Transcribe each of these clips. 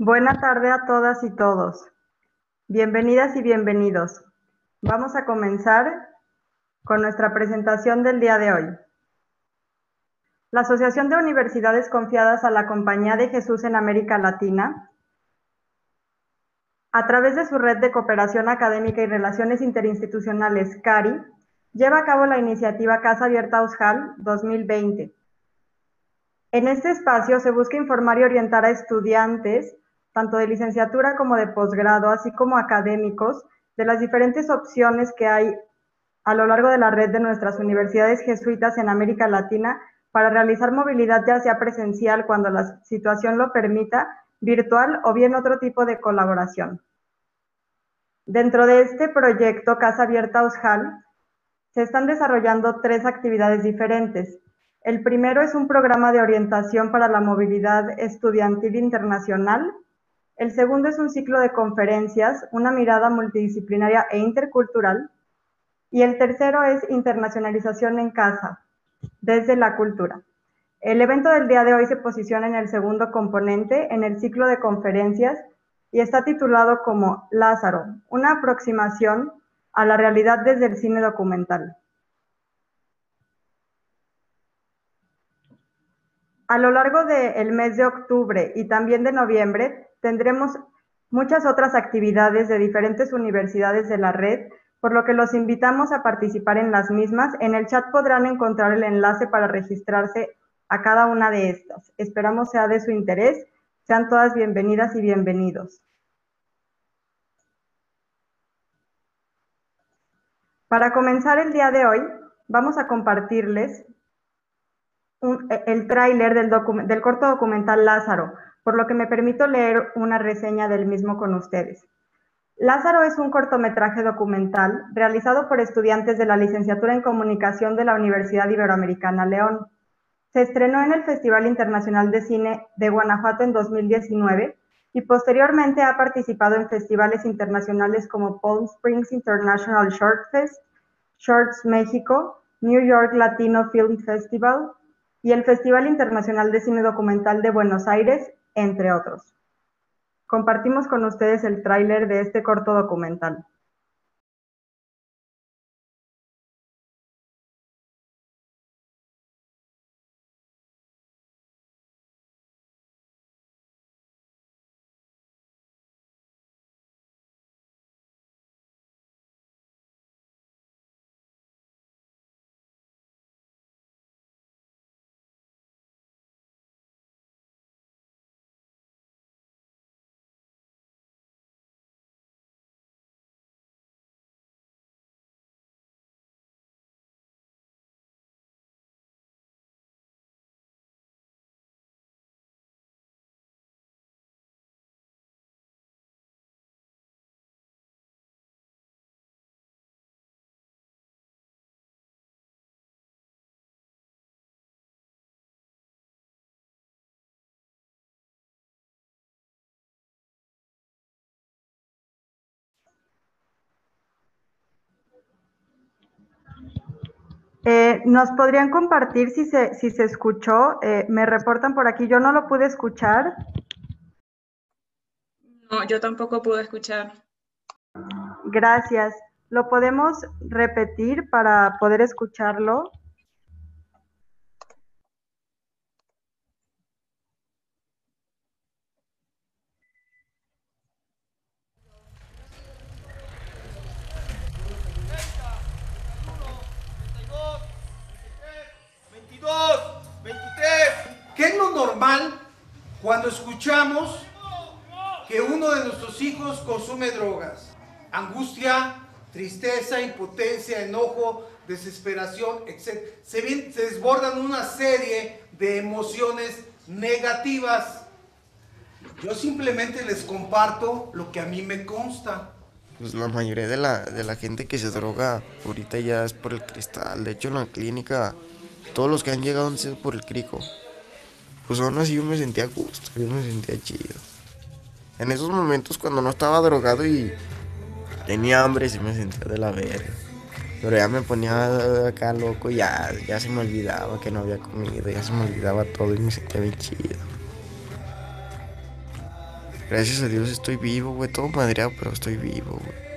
Buena tarde a todas y todos. Bienvenidas y bienvenidos. Vamos a comenzar con nuestra presentación del día de hoy. La Asociación de Universidades Confiadas a la Compañía de Jesús en América Latina, a través de su red de cooperación académica y relaciones interinstitucionales, CARI, lleva a cabo la iniciativa Casa Abierta Ujal 2020. En este espacio se busca informar y orientar a estudiantes, tanto de licenciatura como de posgrado, así como académicos, de las diferentes opciones que hay a lo largo de la red de nuestras universidades jesuitas en América Latina para realizar movilidad, ya sea presencial cuando la situación lo permita, virtual o bien otro tipo de colaboración. Dentro de este proyecto Casa Abierta Ujal se están desarrollando 3 actividades diferentes. El primero es un programa de orientación para la movilidad estudiantil internacional. El segundo es un ciclo de conferencias, una mirada multidisciplinaria e intercultural. Y el tercero es internacionalización en casa, desde la cultura. El evento del día de hoy se posiciona en el segundo componente, en el ciclo de conferencias, y está titulado como Lázaro, una aproximación a la realidad desde el cine documental. A lo largo del mes de octubre y también de noviembre tendremos muchas otras actividades de diferentes universidades de la red, por lo que los invitamos a participar en las mismas. En el chat podrán encontrar el enlace para registrarse a cada una de estas. Esperamos sea de su interés. Sean todas bienvenidas y bienvenidos. Para comenzar el día de hoy, vamos a compartirles el tráiler del corto documental Lázaro, por lo que me permito leer una reseña del mismo con ustedes. Lázaro es un cortometraje documental realizado por estudiantes de la licenciatura en Comunicación de la Universidad Iberoamericana León. Se estrenó en el Festival Internacional de Cine de Guanajuato en 2019 y posteriormente ha participado en festivales internacionales como Palm Springs International Short Fest, Shorts México, New York Latino Film Festival y el Festival Internacional de Cine Documental de Buenos Aires, entre otros. Compartimos con ustedes el tráiler de este corto documental. ¿Nos podrían compartir si se escuchó? Me reportan por aquí, yo no lo pude escuchar. No, yo tampoco pude escuchar. Gracias. ¿Lo podemos repetir para poder escucharlo? ¿Qué es lo normal cuando escuchamos que uno de nuestros hijos consume drogas? Angustia, tristeza, impotencia, enojo, desesperación, etc. Se desbordan una serie de emociones negativas. Yo simplemente les comparto lo que a mí me consta. Pues la mayoría de la gente que se droga ahorita ya es por el cristal. De hecho, en la clínica, todos los que han llegado han sido por el crico. Pues aún así yo me sentía a gusto, yo me sentía chido. En esos momentos cuando no estaba drogado y tenía hambre, sí me sentía de la verga. Pero ya me ponía acá loco y ya se me olvidaba que no había comido, ya se me olvidaba todo y me sentía bien chido. Gracias a Dios estoy vivo, güey, todo madreado, pero estoy vivo, güey.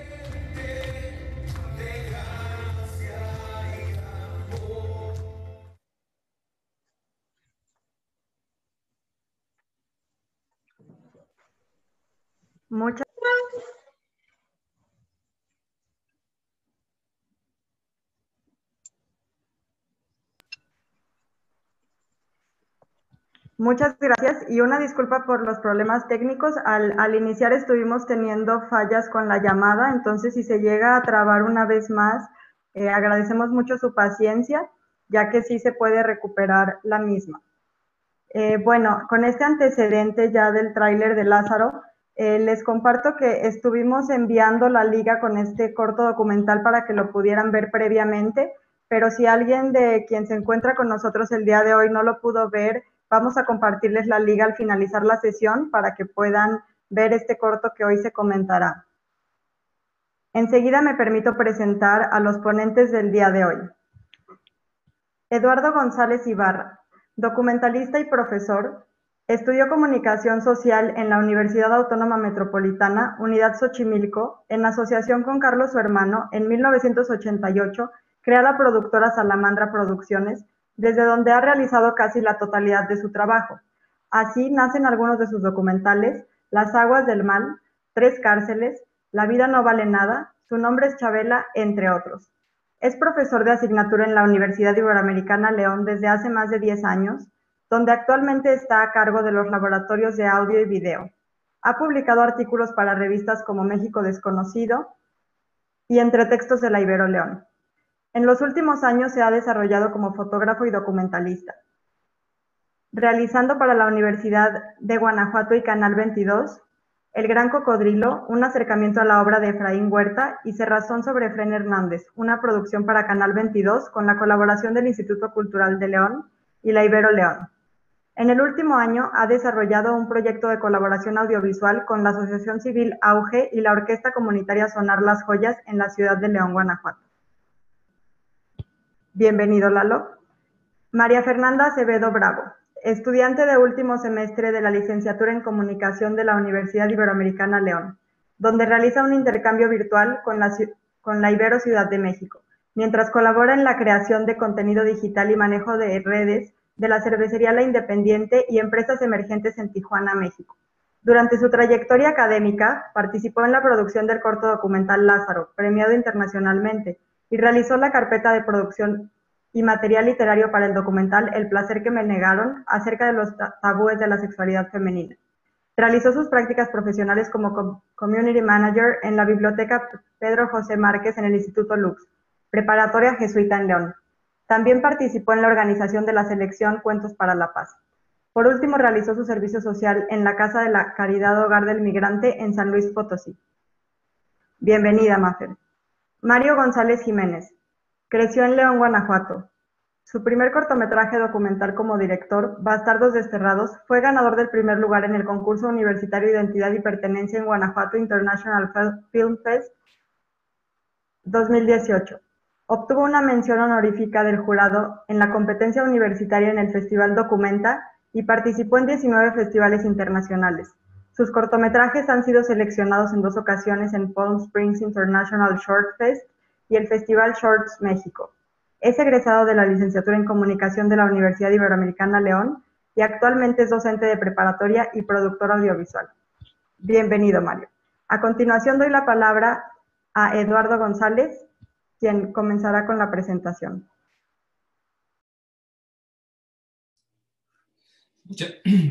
Muchas, muchas gracias y una disculpa por los problemas técnicos. Al iniciar estuvimos teniendo fallas con la llamada, entonces si se llega a trabar una vez más, agradecemos mucho su paciencia, ya que sí se puede recuperar la misma. Bueno, con este antecedente ya del tráiler de Lázaro, les comparto que estuvimos enviando la liga con este corto documental para que lo pudieran ver previamente, pero si alguien de quien se encuentra con nosotros el día de hoy no lo pudo ver, vamos a compartirles la liga al finalizar la sesión para que puedan ver este corto que hoy se comentará. Enseguida me permito presentar a los ponentes del día de hoy. Eduardo González Ibarra, documentalista y profesor, estudió Comunicación Social en la Universidad Autónoma Metropolitana, Unidad Xochimilco. En asociación con Carlos, su hermano, en 1988 crea la productora Salamandra Producciones, desde donde ha realizado casi la totalidad de su trabajo. Así nacen algunos de sus documentales: Las aguas del mal, Tres cárceles, La vida no vale nada, Su nombre es Chabela, entre otros. Es profesor de asignatura en la Universidad Iberoamericana León desde hace más de 10 años, donde actualmente está a cargo de los laboratorios de audio y video. Ha publicado artículos para revistas como México Desconocido y Entre Textos de la Ibero León. En los últimos años se ha desarrollado como fotógrafo y documentalista, realizando para la Universidad de Guanajuato y Canal 22 El Gran Cocodrilo, un acercamiento a la obra de Efraín Huerta, y Cerrazón sobre Efrén Hernández, una producción para Canal 22 con la colaboración del Instituto Cultural de León y la Ibero León. En el último año ha desarrollado un proyecto de colaboración audiovisual con la Asociación Civil Auge y la Orquesta Comunitaria Sonar Las Joyas en la ciudad de León, Guanajuato. Bienvenido, Lalo. María Fernanda Acevedo Bravo, estudiante de último semestre de la licenciatura en Comunicación de la Universidad Iberoamericana León, donde realiza un intercambio virtual con la Ibero Ciudad de México, mientras colabora en la creación de contenido digital y manejo de redes de la cervecería La Independiente y empresas emergentes en Tijuana, México. Durante su trayectoria académica, participó en la producción del corto documental Lázaro, premiado internacionalmente, y realizó la carpeta de producción y material literario para el documental El placer que me negaron, acerca de los tabúes de la sexualidad femenina. Realizó sus prácticas profesionales como Community Manager en la Biblioteca Pedro José Márquez en el Instituto Lux, preparatoria jesuita en León. También participó en la organización de la selección Cuentos para la Paz. Por último, realizó su servicio social en la Casa de la Caridad Hogar del Migrante en San Luis Potosí. Bienvenida, Mafer. Mario González Jiménez. Creció en León, Guanajuato. Su primer cortometraje documental como director, Bastardos Desterrados, fue ganador del primer lugar en el concurso universitario Identidad y Pertenencia en Guanajuato International Film Fest 2018. Obtuvo una mención honorífica del jurado en la competencia universitaria en el Festival Documenta y participó en 19 festivales internacionales. Sus cortometrajes han sido seleccionados en 2 ocasiones en Palm Springs International Short Fest y el Festival Shorts México. Es egresado de la licenciatura en Comunicación de la Universidad Iberoamericana León y actualmente es docente de preparatoria y productor audiovisual. Bienvenido, Mario. A continuación doy la palabra a Eduardo González, quien comenzará con la presentación.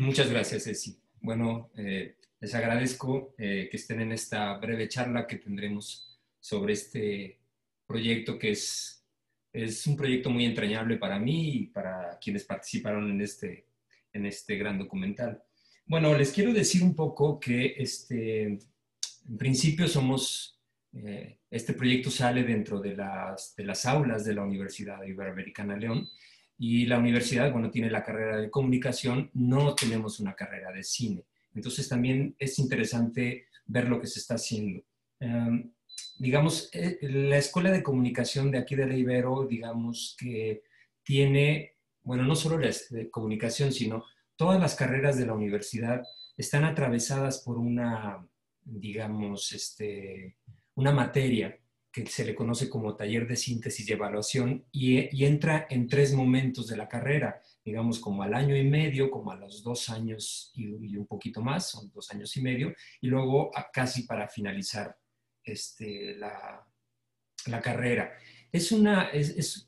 Muchas gracias, Ceci. Bueno, les agradezco que estén en esta breve charla que tendremos sobre este proyecto que es un proyecto muy entrañable para mí y para quienes participaron en este gran documental. Bueno, les quiero decir un poco que en principio este proyecto sale dentro de las aulas de la Universidad Iberoamericana León y la universidad, bueno, tiene la carrera de comunicación, no tenemos una carrera de cine. Entonces también es interesante ver lo que se está haciendo. Digamos, la Escuela de Comunicación de aquí de la Ibero, digamos que tiene, bueno, no solo la de comunicación, sino todas las carreras de la universidad están atravesadas por una, digamos, una materia que se le conoce como taller de síntesis y evaluación y entra en 3 momentos de la carrera, digamos como al año y medio, como a los 2 años y un poquito más, son 2 años y medio, y luego casi para finalizar la carrera.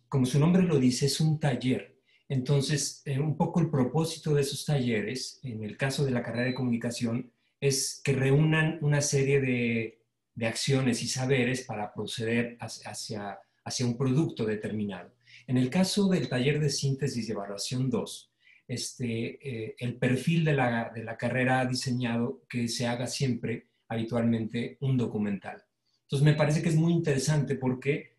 Como su nombre lo dice, es un taller. Entonces, un poco el propósito de esos talleres, en el caso de la carrera de comunicación, es que reúnan una serie de acciones y saberes para proceder hacia un producto determinado. En el caso del taller de síntesis y evaluación 2, el perfil de la carrera ha diseñado que se haga siempre, habitualmente, un documental. Entonces me parece que es muy interesante porque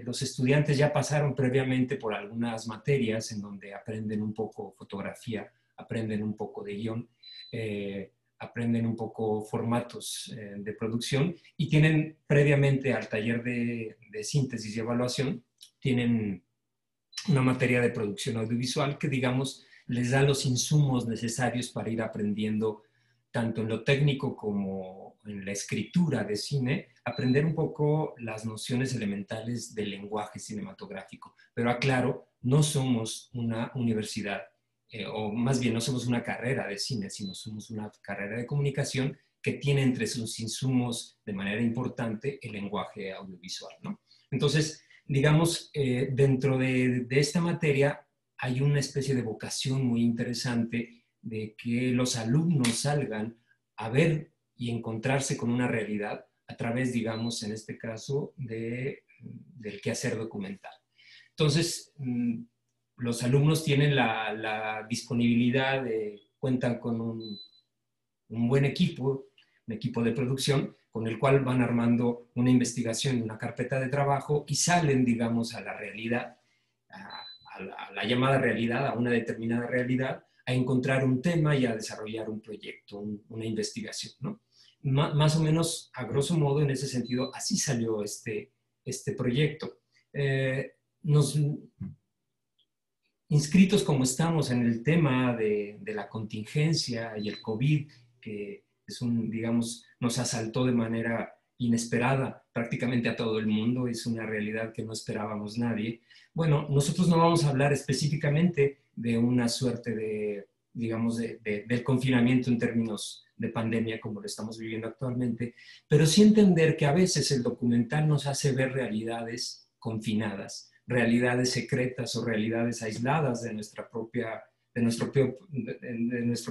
los estudiantes ya pasaron previamente por algunas materias en donde aprenden un poco fotografía, aprenden un poco de guión, aprenden un poco formatos de producción y tienen previamente al taller de síntesis y evaluación, tienen una materia de producción audiovisual que, digamos, les da los insumos necesarios para ir aprendiendo tanto en lo técnico como en la escritura de cine, aprender un poco las nociones elementales del lenguaje cinematográfico. Pero aclaro, no somos una universidad, o más bien no somos una carrera de cine, sino somos una carrera de comunicación que tiene entre sus insumos de manera importante el lenguaje audiovisual, ¿no? Entonces, digamos, dentro de esta materia hay una especie de vocación muy interesante de que los alumnos salgan a ver y encontrarse con una realidad a través, digamos, en este caso, del quehacer documental. Entonces, los alumnos tienen la disponibilidad, cuentan con un buen equipo, un equipo de producción, con el cual van armando una investigación, una carpeta de trabajo y salen, digamos, a la realidad, a la llamada realidad, a una determinada realidad, a encontrar un tema y a desarrollar un proyecto, una investigación, ¿no? Más o menos, a grosso modo, en ese sentido, así salió este proyecto. Inscritos como estamos en el tema de la contingencia y el COVID, que digamos, nos asaltó de manera inesperada prácticamente a todo el mundo, es una realidad que no esperábamos nadie. Bueno, nosotros no vamos a hablar específicamente de una suerte digamos, del confinamiento en términos de pandemia como lo estamos viviendo actualmente, pero sí entender que a veces el documental nos hace ver realidades confinadas, realidades secretas o realidades aisladas de nuestros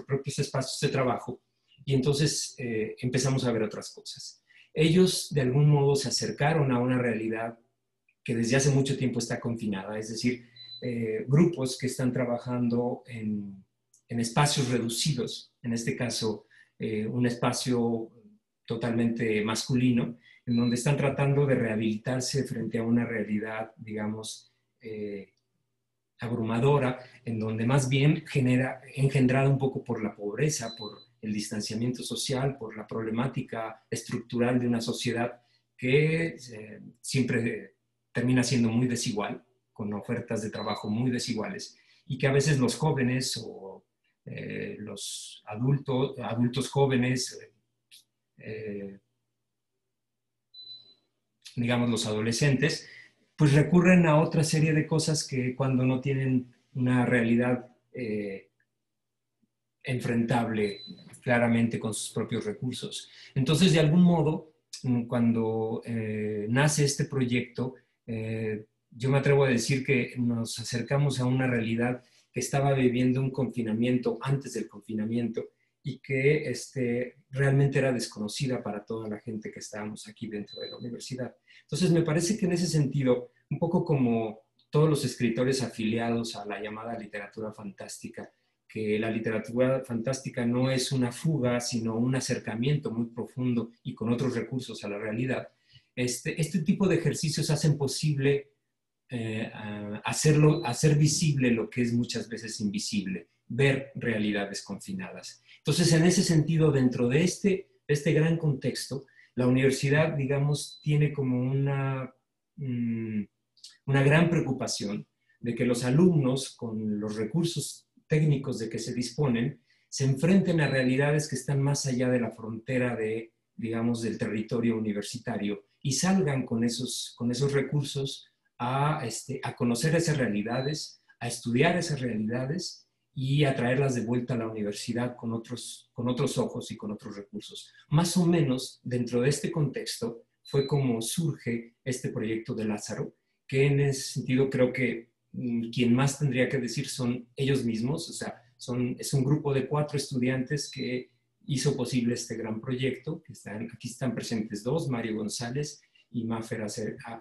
propios espacios de trabajo. Y entonces empezamos a ver otras cosas. Ellos de algún modo se acercaron a una realidad que desde hace mucho tiempo está confinada, es decir, grupos que están trabajando en espacios reducidos, en este caso un espacio totalmente masculino, en donde están tratando de rehabilitarse frente a una realidad, digamos, abrumadora, en donde más bien engendrada un poco por la pobreza, por el distanciamiento social, por la problemática estructural de una sociedad que siempre termina siendo muy desigual, con ofertas de trabajo muy desiguales, y que a veces los jóvenes o los adultos jóvenes, digamos los adolescentes, pues recurren a otra serie de cosas que cuando no tienen una realidad enfrentable claramente con sus propios recursos. Entonces, de algún modo, cuando nace este proyecto, yo me atrevo a decir que nos acercamos a una realidad que estaba viviendo un confinamiento antes del confinamiento y que realmente era desconocida para toda la gente que estábamos aquí dentro de la universidad. Entonces, me parece que en ese sentido, un poco como todos los escritores afiliados a la llamada literatura fantástica, que la literatura fantástica no es una fuga, sino un acercamiento muy profundo y con otros recursos a la realidad, este tipo de ejercicios hacen posible hacer visible lo que es muchas veces invisible, ver realidades confinadas. Entonces, en ese sentido, dentro de este gran contexto, la universidad, digamos, tiene como una gran preocupación de que los alumnos, con los recursos técnicos de que se disponen, se enfrenten a realidades que están más allá de la frontera digamos, del territorio universitario y salgan con esos recursos a conocer esas realidades, a estudiar esas realidades y a traerlas de vuelta a la universidad con otros ojos y con otros recursos. Más o menos, dentro de este contexto, fue como surge este proyecto de Lázaro, que en ese sentido creo que quien más tendría que decir son ellos mismos, o sea, es un grupo de 4 estudiantes que hizo posible este gran proyecto, aquí están presentes 2, Mario González y Mafer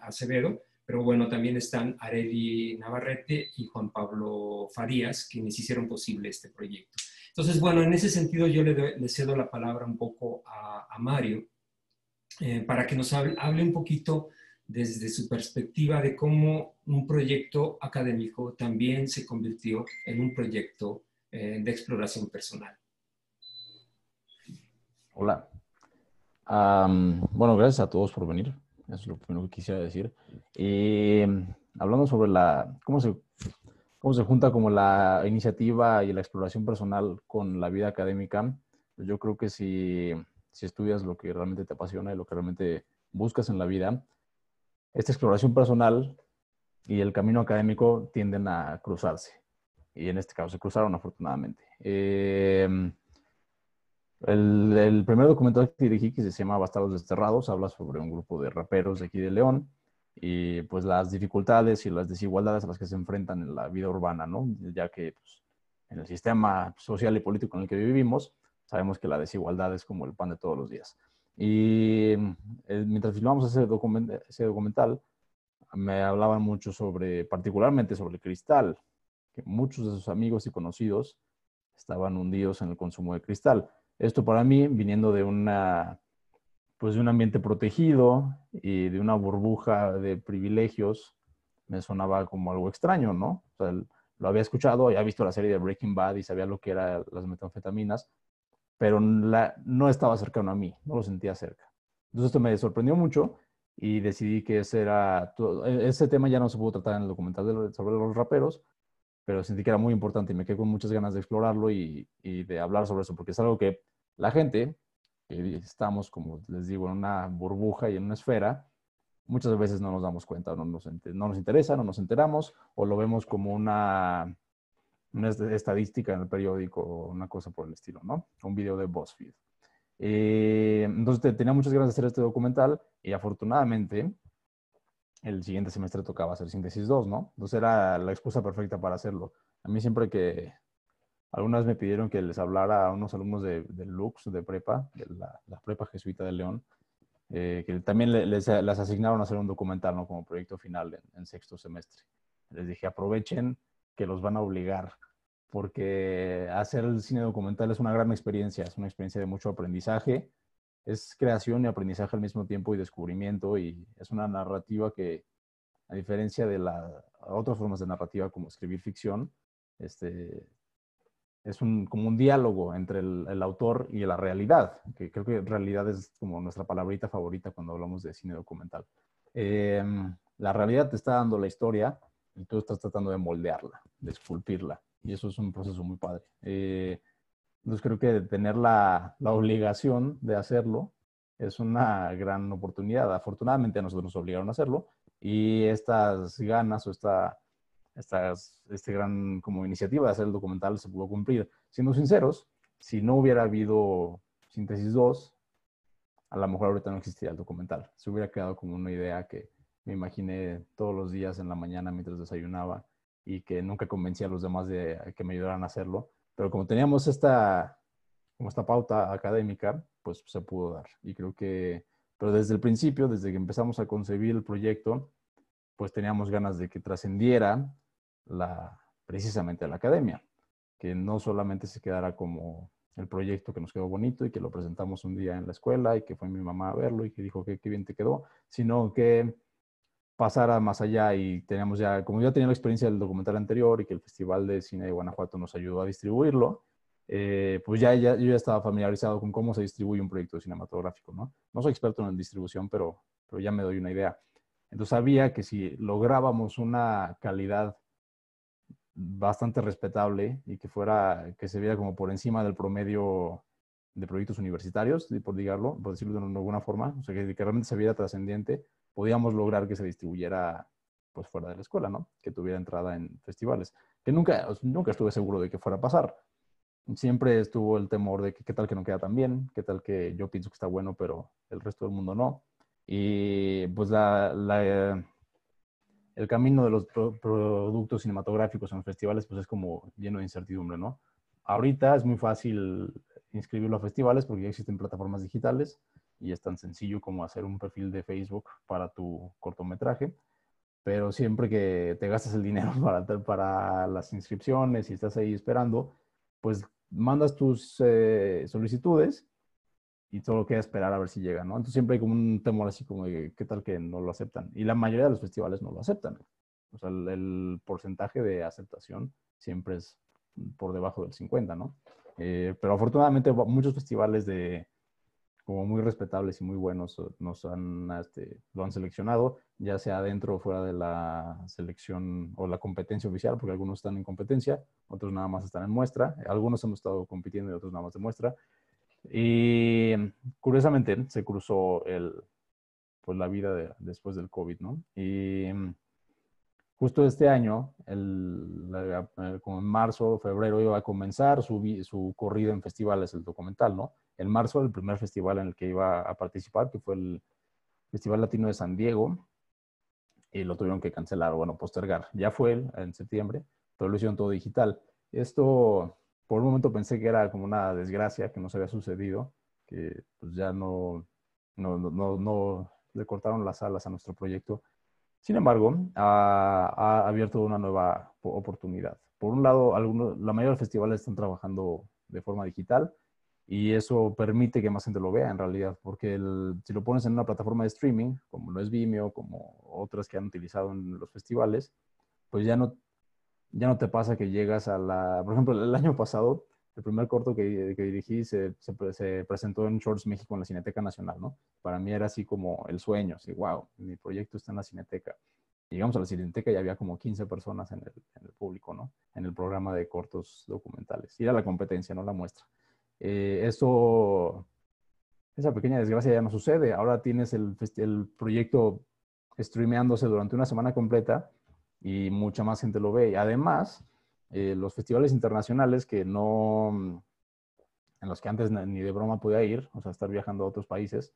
Acevedo, pero bueno, también están Areli Navarrete y Juan Pablo Farías, quienes hicieron posible este proyecto. Entonces, bueno, en ese sentido yo le cedo la palabra un poco a Mario, para que nos hable un poquito desde su perspectiva de cómo un proyecto académico también se convirtió en un proyecto de exploración personal. Hola. Bueno, gracias a todos por venir. Eso es lo primero que quisiera decir. Hablando sobre cómo se junta como la iniciativa y la exploración personal con la vida académica, pues yo creo que si estudias lo que realmente te apasiona y lo que realmente buscas en la vida, esta exploración personal y el camino académico tienden a cruzarse. Y en este caso se cruzaron afortunadamente. El primer documental que dirigí, que se llama Bastardos Desterrados, habla sobre un grupo de raperos de aquí de León y pues las dificultades y las desigualdades a las que se enfrentan en la vida urbana, ¿no? Ya que pues, en el sistema social y político en el que vivimos, sabemos que la desigualdad es como el pan de todos los días. Y mientras filmamos ese documental, me hablaban mucho particularmente sobre el cristal, que muchos de sus amigos y conocidos estaban hundidos en el consumo de cristal. Esto para mí, viniendo de un ambiente protegido y de una burbuja de privilegios, me sonaba como algo extraño, ¿no? O sea, lo había escuchado, había visto la serie de Breaking Bad y sabía lo que eran las metanfetaminas, pero no estaba cercano a mí, no lo sentía cerca. Entonces esto me sorprendió mucho y decidí que ese tema ya no se pudo tratar en el documental sobre los raperos, pero sentí que era muy importante y me quedé con muchas ganas de explorarlo y de hablar sobre eso, porque es algo que la gente, que estamos, como les digo, en una burbuja y en una esfera, muchas veces no nos damos cuenta, no nos interesa, no nos enteramos, o lo vemos como una estadística en el periódico o una cosa por el estilo, ¿no? Un video de BuzzFeed. Entonces tenía muchas ganas de hacer este documental y afortunadamente el siguiente semestre tocaba hacer síntesis 2, ¿no? Entonces era la excusa perfecta para hacerlo. A mí siempre que algunas me pidieron que les hablara a unos alumnos de Lux, de prepa, de la prepa jesuita de León, que también les asignaron a hacer un documental, ¿no? Como proyecto final en sexto semestre. Les dije, aprovechen que los van a obligar, porque hacer el cine documental es una gran experiencia, es una experiencia de mucho aprendizaje, es creación y aprendizaje al mismo tiempo y descubrimiento, y es una narrativa que, a diferencia de otras formas de narrativa como escribir ficción, es como un diálogo entre el autor y la realidad, que creo que realidad es como nuestra palabrita favorita cuando hablamos de cine documental. La realidad te está dando la historia y tú estás tratando de moldearla, de esculpirla. Y eso es un proceso muy padre. Entonces creo que tener la obligación de hacerlo es una gran oportunidad. Afortunadamente a nosotros nos obligaron a hacerlo y estas ganas o este gran como iniciativa de hacer el documental se pudo cumplir. Siendo sinceros, si no hubiera habido Síntesis 2, a lo mejor ahorita no existiría el documental. Se hubiera quedado como una idea que me imaginé todos los días en la mañana mientras desayunaba y que nunca convencía a los demás de que me ayudaran a hacerlo. Pero como teníamos como esta pauta académica, pues se pudo dar. Y creo que, pero desde el principio, desde que empezamos a concebir el proyecto, pues teníamos ganas de que trascendiera precisamente la academia, que no solamente se quedara como el proyecto que nos quedó bonito y que lo presentamos un día en la escuela y que fue mi mamá a verlo y que dijo que qué bien te quedó, sino que pasara más allá y teníamos ya, como ya tenía la experiencia del documental anterior y que el Festival de Cine de Guanajuato nos ayudó a distribuirlo, pues yo ya estaba familiarizado con cómo se distribuye un proyecto cinematográfico, ¿no? No soy experto en distribución, pero ya me doy una idea. Entonces sabía que si lográbamos una calidad bastante respetable y que se viera como por encima del promedio de proyectos universitarios, por decirlo de alguna forma, o sea, que realmente se viera trascendente, podíamos lograr que se distribuyera pues fuera de la escuela, ¿no? Que tuviera entrada en festivales. Que nunca estuve seguro de que fuera a pasar. Siempre estuvo el temor de que qué tal que no queda tan bien, qué tal que yo pienso que está bueno, pero el resto del mundo no. Y pues el camino de los productos cinematográficos en los festivales pues es como lleno de incertidumbre, ¿no? Ahorita es muy fácil inscribirlo a festivales porque ya existen plataformas digitales y es tan sencillo como hacer un perfil de Facebook para tu cortometraje, pero siempre que te gastas el dinero para las inscripciones y estás ahí esperando, pues mandas tus solicitudes y solo queda esperar a ver si llega, ¿no? Entonces siempre hay como un temor así como de qué tal que no lo aceptan. Y la mayoría de los festivales no lo aceptan. O sea, el porcentaje de aceptación siempre es por debajo del 50, ¿no? Pero afortunadamente muchos festivales como muy respetables y muy buenos lo han seleccionado, ya sea dentro o fuera de la selección o la competencia oficial, porque algunos están en competencia, otros nada más están en muestra, algunos hemos estado compitiendo y otros nada más de muestra. Y curiosamente se cruzó pues la vida después del COVID, ¿no? Y justo este año, como en marzo o febrero, iba a comenzar su corrida en festivales, el documental, ¿no? En marzo, el primer festival en el que iba a participar, que fue el Festival Latino de San Diego, y lo tuvieron que cancelar, bueno, postergar. Ya fue en septiembre, pero lo hicieron todo digital. Esto, por un momento pensé que era como una desgracia, que no se había sucedido, que pues ya no le cortaron las alas a nuestro proyecto. Sin embargo, ha abierto una nueva oportunidad. Por un lado, la mayoría de los festivales están trabajando de forma digital y eso permite que más gente lo vea en realidad, porque si lo pones en una plataforma de streaming, como lo es Vimeo, como otras que han utilizado en los festivales, pues ya no te pasa que llegas por ejemplo, el año pasado, el primer corto que dirigí se presentó en Shorts México en la Cineteca Nacional, ¿no? Para mí era así como el sueño, así, wow, mi proyecto está en la Cineteca. Llegamos a la Cineteca y había como 15 personas en el público, ¿no? En el programa de cortos documentales. Y era la competencia, no la muestra. Esa pequeña desgracia ya no sucede. Ahora tienes el proyecto streameándose durante una semana completa y mucha más gente lo ve. Y además, los festivales internacionales en los que antes ni de broma podía ir, o sea, estar viajando a otros países,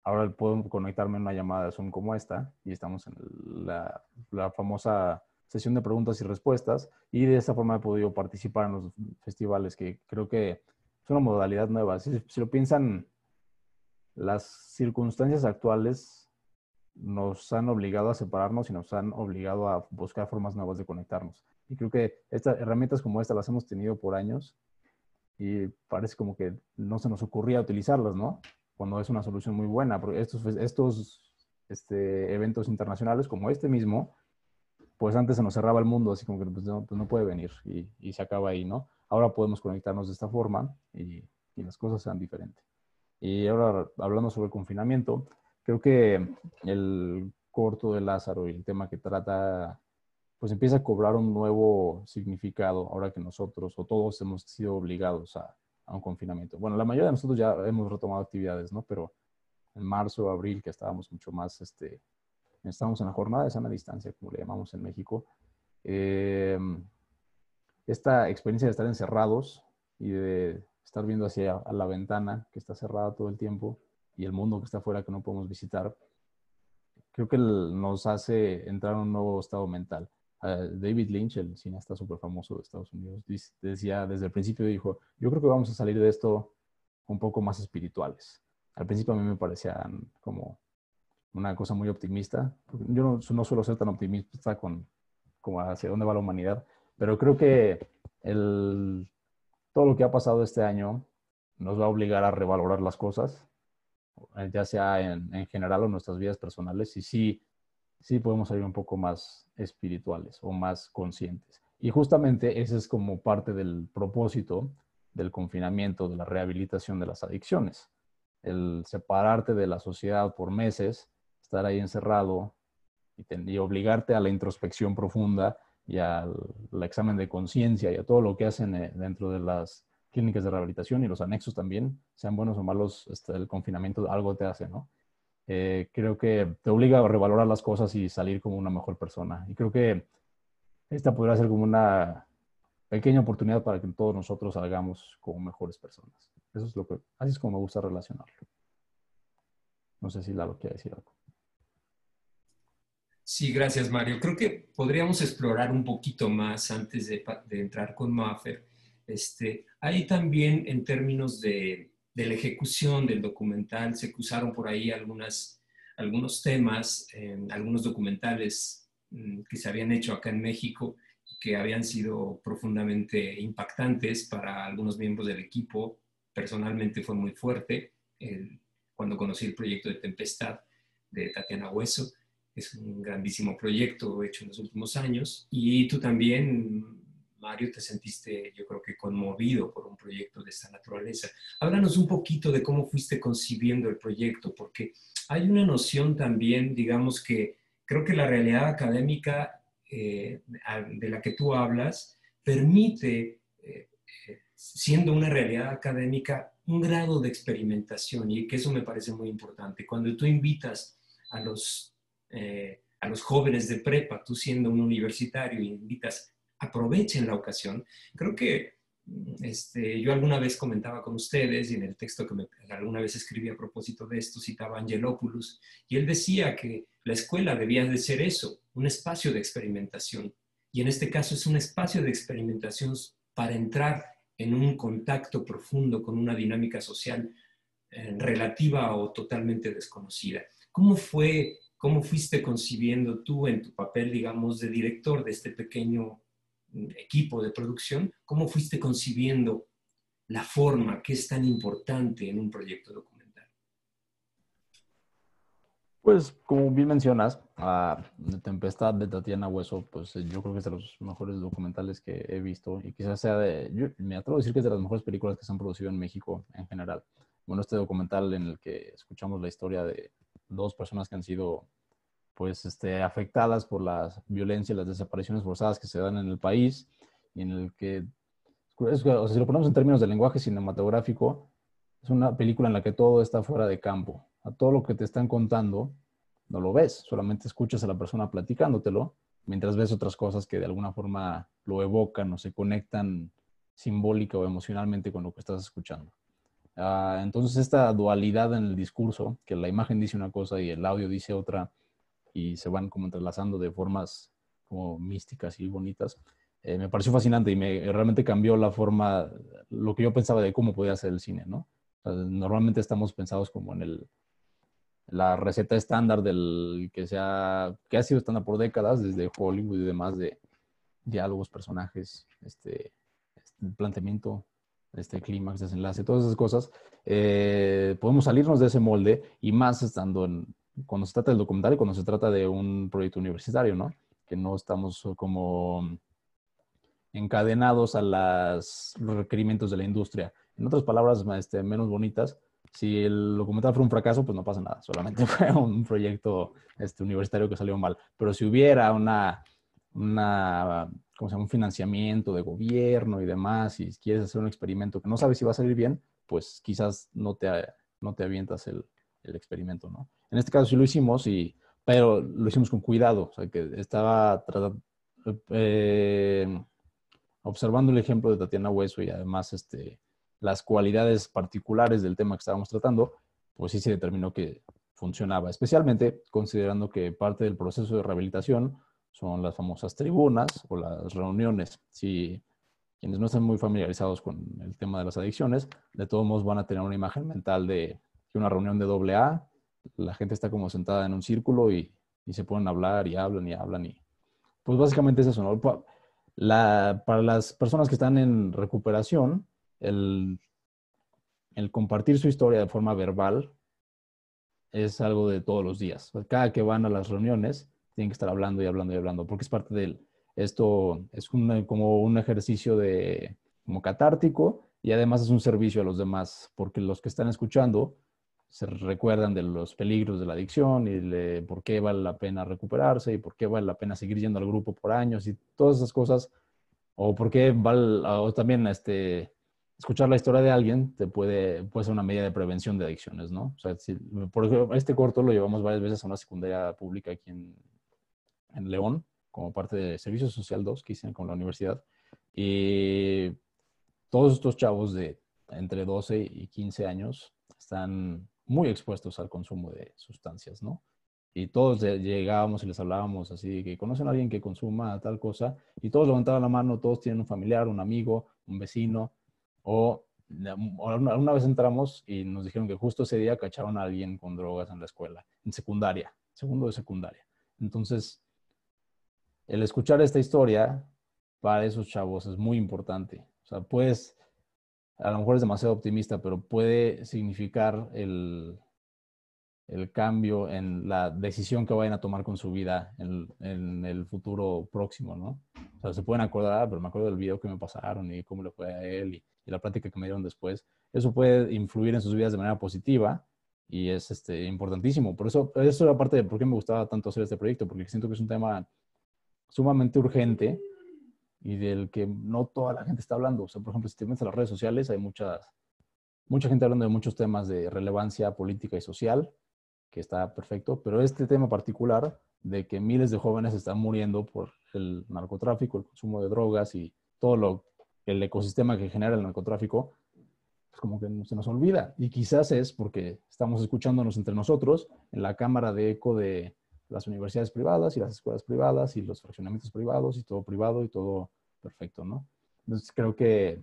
ahora puedo conectarme en una llamada de Zoom como esta y estamos en la famosa sesión de preguntas y respuestas y de esta forma he podido participar en los festivales que creo que es una modalidad nueva. Si lo piensan, las circunstancias actuales nos han obligado a separarnos y nos han obligado a buscar formas nuevas de conectarnos. Y creo que estas herramientas como esta las hemos tenido por años y parece como que no se nos ocurría utilizarlas, ¿no? Cuando es una solución muy buena. Porque estos eventos internacionales como este mismo, pues antes se nos cerraba el mundo, así como que pues no puede venir y se acaba ahí, ¿no? Ahora podemos conectarnos de esta forma y las cosas sean diferentes. Y ahora, hablando sobre el confinamiento, Creo que el corto de Lázaro y el tema que trata, pues empieza a cobrar un nuevo significado ahora que nosotros o todos hemos sido obligados a un confinamiento. Bueno, la mayoría de nosotros ya hemos retomado actividades, ¿no? Pero en marzo, abril, que estábamos mucho más, estábamos en la jornada de sana distancia, como le llamamos en México, eh, esta experiencia de estar encerrados y de estar viendo hacia a la ventana que está cerrada todo el tiempo y el mundo que está afuera que no podemos visitar, creo que nos hace entrar en un nuevo estado mental. David Lynch, el cineasta súper famoso de Estados Unidos, decía desde el principio, dijo, yo creo que vamos a salir de esto un poco más espirituales. Al principio a mí me parecían como una cosa muy optimista. Yo no suelo ser tan optimista como hacia dónde va la humanidad, pero creo que todo lo que ha pasado este año nos va a obligar a revalorar las cosas, ya sea en general o en nuestras vidas personales, y sí podemos salir un poco más espirituales o más conscientes. Y justamente ese es como parte del propósito del confinamiento, de la rehabilitación de las adicciones. El separarte de la sociedad por meses, estar ahí encerrado y obligarte a la introspección profunda y al examen de conciencia y a todo lo que hacen dentro de las clínicas de rehabilitación y los anexos también, sean buenos o malos, el confinamiento algo te hace, ¿no? Creo que te obliga a revalorar las cosas y salir como una mejor persona. Y creo que esta podría ser como una pequeña oportunidad para que todos nosotros salgamos como mejores personas. Eso es así es como me gusta relacionarlo. No sé si Lalo quiere decir algo. Sí, gracias, Mario. Creo que podríamos explorar un poquito más antes de entrar con Mafer. Hay también en términos de la ejecución del documental, se cruzaron por ahí algunos temas, algunos documentales que se habían hecho acá en México, que habían sido profundamente impactantes para algunos miembros del equipo. Personalmente fue muy fuerte cuando conocí el proyecto de Tempestad de Tatiana Hueso. Es un grandísimo proyecto hecho en los últimos años. Y tú también, Mario, te sentiste, yo creo que conmovido por un proyecto de esta naturaleza. Háblanos un poquito de cómo fuiste concibiendo el proyecto, porque hay una noción también, digamos que creo que la realidad académica de la que tú hablas permite, siendo una realidad académica, un grado de experimentación, y que eso me parece muy importante. Cuando tú invitas a los jóvenes de prepa, tú siendo un universitario, y invitas, aprovechen la ocasión. Creo que yo alguna vez comentaba con ustedes, y en el texto que alguna vez escribí a propósito de esto, citaba a Angelopoulos, y él decía que la escuela debía de ser eso, un espacio de experimentación. Y en este caso es un espacio de experimentación para entrar en un contacto profundo con una dinámica social relativa o totalmente desconocida. ¿Cómo fuiste concibiendo tú en tu papel, digamos, de director de este pequeño equipo de producción? ¿Cómo fuiste concibiendo la forma que es tan importante en un proyecto documental? Pues, como bien mencionas, Tempestad de Tatiana Hueso, pues yo creo que es de los mejores documentales que he visto y quizás yo me atrevo a decir que es de las mejores películas que se han producido en México en general. Bueno, este documental en el que escuchamos la historia de dos personas que han sido pues afectadas por la violencia y las desapariciones forzadas que se dan en el país, y en el que, o sea, si lo ponemos en términos de lenguaje cinematográfico, es una película en la que todo está fuera de campo. A todo lo que te están contando no lo ves, solamente escuchas a la persona platicándotelo, mientras ves otras cosas que de alguna forma lo evocan o se conectan simbólica o emocionalmente con lo que estás escuchando. Entonces esta dualidad en el discurso, que la imagen dice una cosa y el audio dice otra, y se van como entrelazando de formas como místicas y bonitas, me pareció fascinante y realmente cambió la forma, lo que yo pensaba de cómo podía ser el cine, ¿no? O sea, normalmente estamos pensados como en la receta estándar que ha sido estándar por décadas, desde Hollywood y demás, de diálogos, personajes, planteamiento, clímax, desenlace, todas esas cosas. Podemos salirnos de ese molde, y más cuando se trata del documental y cuando se trata de un proyecto universitario, ¿no? Que no estamos como encadenados a los requerimientos de la industria. En otras palabras, menos bonitas, Si el documental fue un fracaso, pues no pasa nada, solamente fue un proyecto universitario que salió mal. Pero si hubiera ¿cómo se llama? Un financiamiento de gobierno y demás, y si quieres hacer un experimento que no sabes si va a salir bien, pues quizás no te avientas el experimento, ¿no? En este caso sí lo hicimos, pero lo hicimos con cuidado, o sea, que estaba observando el ejemplo de Tatiana Hueso y además las cualidades particulares del tema que estábamos tratando, pues sí se determinó que funcionaba, especialmente considerando que parte del proceso de rehabilitación son las famosas tribunas o las reuniones. Si quienes no están muy familiarizados con el tema de las adicciones, de todos modos van a tener una imagen mental de que una reunión de AA, la gente está como sentada en un círculo y se ponen a hablar y hablan y hablan y pues básicamente es eso, ¿no? Para las personas que están en recuperación, el compartir su historia de forma verbal es algo de todos los días. Cada que van a las reuniones, tienen que estar hablando y hablando y hablando, porque es parte esto es como un ejercicio como catártico y además es un servicio a los demás, porque los que están escuchando se recuerdan de los peligros de la adicción y de por qué vale la pena recuperarse y por qué vale la pena seguir yendo al grupo por años y todas esas cosas, o por qué vale, o también escuchar la historia de alguien puede ser una medida de prevención de adicciones, ¿no? O sea, por ejemplo, este corto lo llevamos varias veces a una secundaria pública aquí en León, como parte de Servicio Social 2 que hicieron con la universidad. Y todos estos chavos de entre 12 y 15 años están muy expuestos al consumo de sustancias, ¿no? Y todos llegábamos y les hablábamos así, que conocen a alguien que consuma tal cosa, y todos levantaban la mano, todos tienen un familiar, un amigo, un vecino, o una vez entramos y nos dijeron que justo ese día cacharon a alguien con drogas en la escuela, en secundaria, segundo de secundaria. Entonces, el escuchar esta historia para esos chavos es muy importante. O sea, a lo mejor es demasiado optimista, pero puede significar el cambio en la decisión que vayan a tomar con su vida en el futuro próximo, ¿no? O sea, se pueden acordar, pero me acuerdo del video que me pasaron y cómo le fue a él y la plática que me dieron después. Eso puede influir en sus vidas de manera positiva y es importantísimo. Por eso era parte de por qué me gustaba tanto hacer este proyecto, porque siento que es un tema sumamente urgente y del que no toda la gente está hablando. O sea, por ejemplo, si te metes a las redes sociales, hay mucha gente hablando de muchos temas de relevancia política y social, que está perfecto, pero este tema particular de que miles de jóvenes están muriendo por el narcotráfico, el consumo de drogas y todo el ecosistema que genera el narcotráfico, pues como que se nos olvida. Y quizás es porque estamos escuchándonos entre nosotros en la cámara de eco de las universidades privadas y las escuelas privadas y los fraccionamientos privados y todo privado y todo perfecto, ¿no? Entonces creo que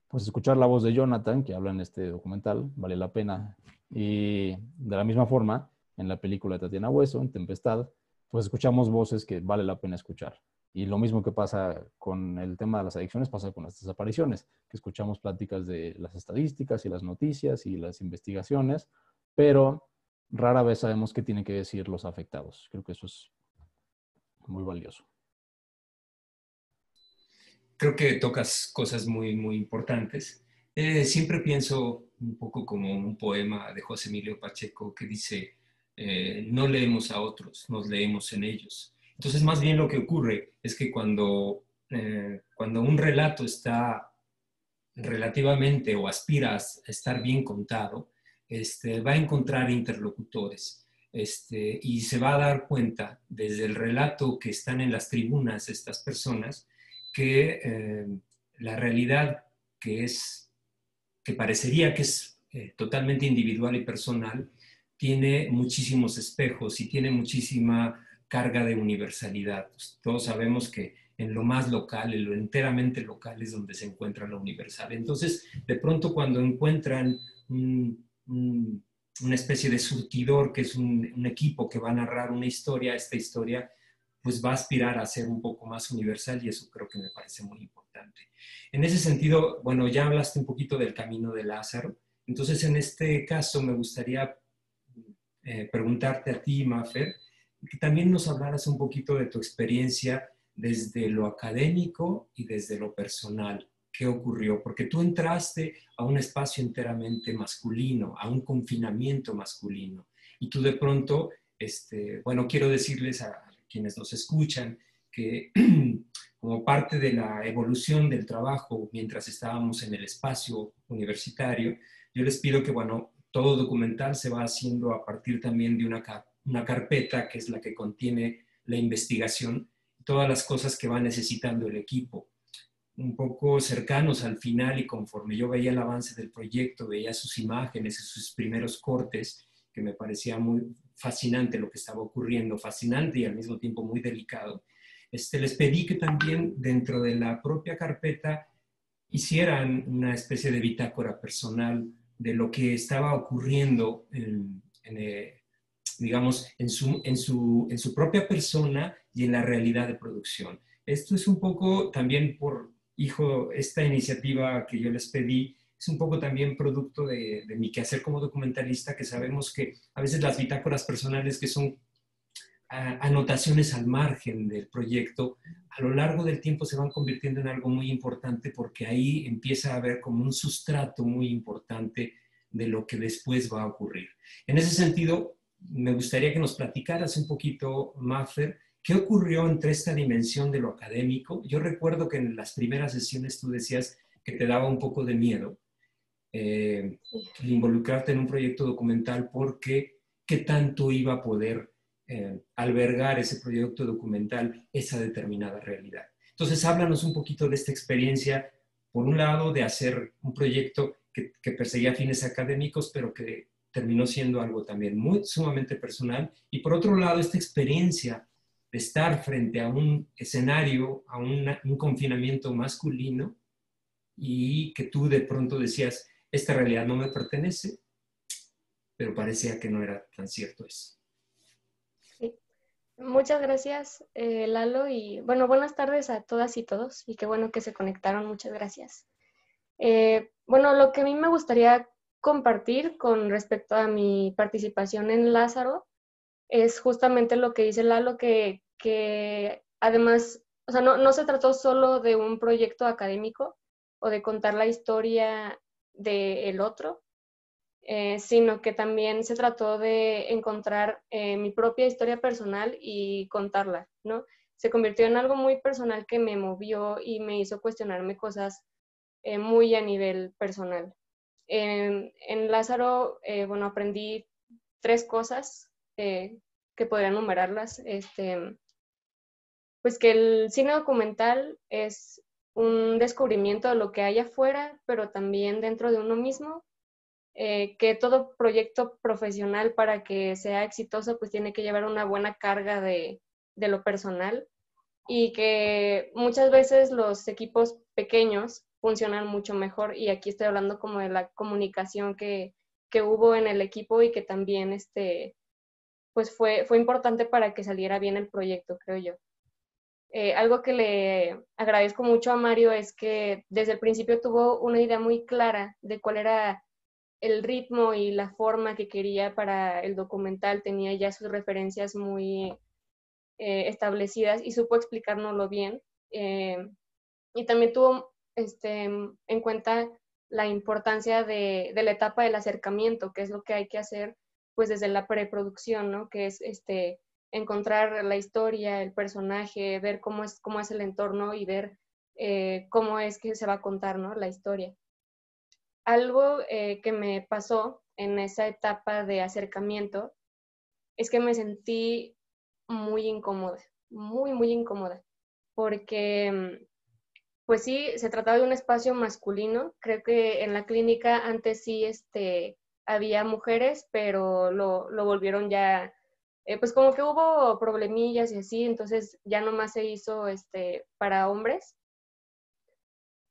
pues escuchar la voz de Jonathan, que habla en este documental, vale la pena. Y de la misma forma, en la película de Tatiana Hueso, en Tempestad, pues escuchamos voces que vale la pena escuchar. Y lo mismo que pasa con el tema de las adicciones, pasa con las desapariciones, que escuchamos pláticas de las estadísticas y las noticias y las investigaciones, pero rara vez sabemos qué tienen que decir los afectados. Creo que eso es muy valioso. Creo que tocas cosas muy, muy importantes. Siempre pienso un poco como un poema de José Emilio Pacheco que dice, no leemos a otros, nos leemos en ellos. Entonces, más bien lo que ocurre es que cuando un relato está relativamente o aspira a estar bien contado, va a encontrar interlocutores y se va a dar cuenta desde el relato que están en las tribunas estas personas que la realidad que parecería que es totalmente individual y personal, tiene muchísimos espejos y tiene muchísima carga de universalidad. Todos sabemos que en lo más local, en lo enteramente local es donde se encuentra lo universal. Entonces, de pronto cuando encuentran una especie de surtidor, que es un equipo que va a narrar una historia, esta historia pues va a aspirar a ser un poco más universal y eso creo que me parece muy importante. En ese sentido, bueno, ya hablaste un poquito del camino de Lázaro, entonces en este caso me gustaría preguntarte a ti, Mafer, que también nos hablaras un poquito de tu experiencia desde lo académico y desde lo personal. qué ocurrió, porque tú entraste a un espacio enteramente masculino, a un confinamiento masculino, y tú de pronto, bueno, quiero decirles a quienes nos escuchan que como parte de la evolución del trabajo mientras estábamos en el espacio universitario, yo les pido que, bueno, todo documental se va haciendo a partir también de una carpeta que es la que contiene la investigación, todas las cosas que va necesitando el equipo. Un poco cercanos al final y conforme yo veía el avance del proyecto, veía sus imágenes y sus primeros cortes, que me parecía muy fascinante lo que estaba ocurriendo, fascinante y al mismo tiempo muy delicado. Les pedí que también dentro de la propia carpeta hicieran una especie de bitácora personal de lo que estaba ocurriendo digamos, en su propia persona y en la realidad de producción. Esto es un poco también esta iniciativa que yo les pedí, es un poco también producto de mi quehacer como documentalista, que sabemos que a veces las bitácoras personales, que son anotaciones al margen del proyecto, a lo largo del tiempo se van convirtiendo en algo muy importante, porque ahí empieza a haber como un sustrato muy importante de lo que después va a ocurrir. En ese sentido, me gustaría que nos platicaras un poquito, Maffer, ¿qué ocurrió entre esta dimensión de lo académico? Yo recuerdo que en las primeras sesiones tú decías que te daba un poco de miedo involucrarte en un proyecto documental, porque ¿qué tanto iba a poder albergar ese proyecto documental esa determinada realidad? Entonces, háblanos un poquito de esta experiencia, por un lado, de hacer un proyecto que perseguía fines académicos, pero que terminó siendo algo también sumamente personal, y por otro lado, esta experiencia de estar frente a un escenario, a un confinamiento masculino, y que tú de pronto decías, esta realidad no me pertenece, pero parecía que no era tan cierto eso. Sí. Muchas gracias, Lalo, y bueno, buenas tardes a todas y todos, y qué bueno que se conectaron, muchas gracias. Bueno, lo que a mí me gustaría compartir con respecto a mi participación en Lázaro es justamente lo que dice Lalo, que además, o sea, no se trató solo de un proyecto académico o de contar la historia del otro, sino que también se trató de encontrar mi propia historia personal y contarla, ¿no? Se convirtió en algo muy personal que me movió y me hizo cuestionarme cosas muy a nivel personal. En Lázaro, bueno, aprendí 3 cosas que podría enumerarlas. Pues que el cine documental es un descubrimiento de lo que hay afuera, pero también dentro de uno mismo. Que todo proyecto profesional, para que sea exitoso, pues tiene que llevar una buena carga de lo personal, y que muchas veces los equipos pequeños funcionan mucho mejor, y aquí estoy hablando como de la comunicación que hubo en el equipo, y que también pues fue importante para que saliera bien el proyecto, creo yo. Algo que le agradezco mucho a Mario es que desde el principio tuvo una idea muy clara de cuál era el ritmo y la forma que quería para el documental. Tenía ya sus referencias muy establecidas y supo explicárnoslo bien. Y también tuvo en cuenta la importancia de la etapa del acercamiento, que es lo que hay que hacer pues desde la preproducción, ¿no? Que es encontrar la historia, el personaje, ver cómo es el entorno, y ver cómo es que se va a contar, ¿no? La historia. Algo que me pasó en esa etapa de acercamiento es que me sentí muy incómoda, muy incómoda, porque pues sí, se trataba de un espacio masculino. Creo que en la clínica antes sí había mujeres, pero lo volvieron ya, pues como que hubo problemillas y así, entonces ya nomás se hizo para hombres.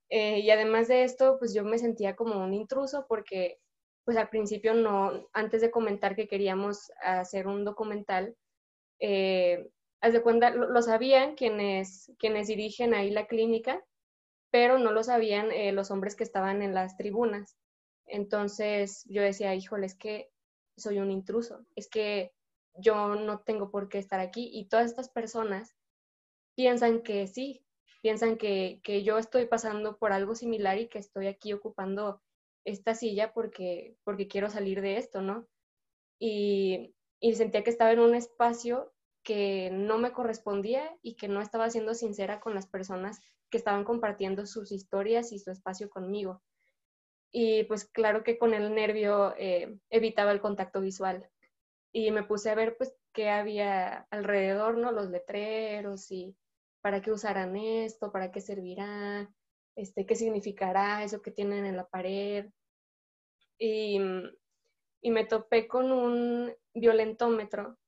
Y además de esto, pues yo me sentía como un intruso, porque pues al principio no, antes de comentar que queríamos hacer un documental, haz de cuenta, lo sabían quienes dirigen ahí la clínica, pero no lo sabían los hombres que estaban en las tribunas. Entonces yo decía, híjole, es que soy un intruso, es que yo no tengo por qué estar aquí, y todas estas personas piensan que sí, piensan que yo estoy pasando por algo similar y que estoy aquí ocupando esta silla porque quiero salir de esto, ¿no? Y sentía que estaba en un espacio que no me correspondía y que no estaba siendo sincera con las personas que estaban compartiendo sus historias y su espacio conmigo. Y pues claro que con el nervio evitaba el contacto visual. Y me puse a ver pues qué había alrededor, ¿no? Los letreros y para qué usarán esto, para qué servirá, qué significará eso que tienen en la pared. Y, y me topé con un violentómetro.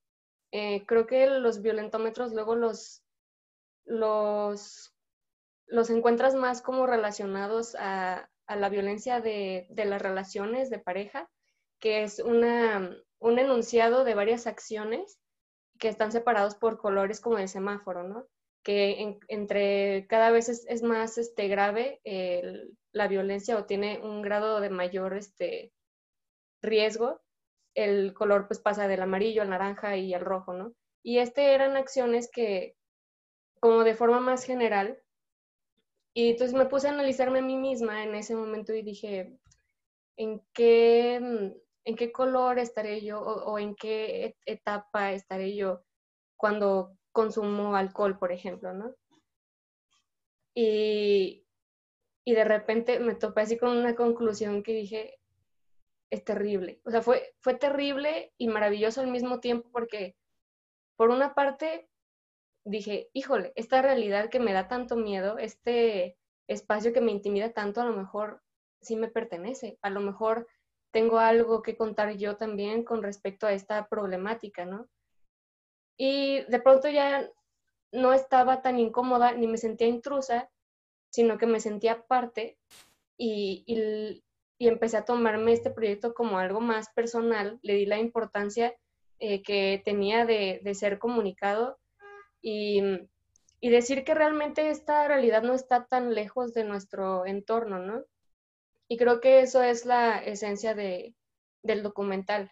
Creo que los violentómetros luego los encuentras más como relacionados a la violencia de las relaciones de pareja, que es un enunciado de varias acciones que están separados por colores como de semáforo, ¿no? Que entre cada vez es más grave la violencia o tiene un grado de mayor riesgo, el color pues pasa del amarillo al naranja y al rojo, ¿no? Y eran acciones que como de forma más general, y entonces me puse a analizarme a mí misma en ese momento y dije, ¿en qué color estaré yo o en qué etapa estaré yo cuando consumo alcohol, por ejemplo, ¿no? Y de repente me topé así con una conclusión que dije, es terrible. O sea, fue terrible y maravilloso al mismo tiempo porque, por una parte, dije, híjole, esta realidad que me da tanto miedo, este espacio que me intimida tanto, a lo mejor sí me pertenece. A lo mejor tengo algo que contar yo también con respecto a esta problemática, ¿no? Y de pronto ya no estaba tan incómoda ni me sentía intrusa, sino que me sentía parte y empecé a tomarme este proyecto como algo más personal, le di la importancia que tenía de ser comunicado y, y decir que realmente esta realidad no está tan lejos de nuestro entorno, ¿no? Y creo que eso es la esencia del documental,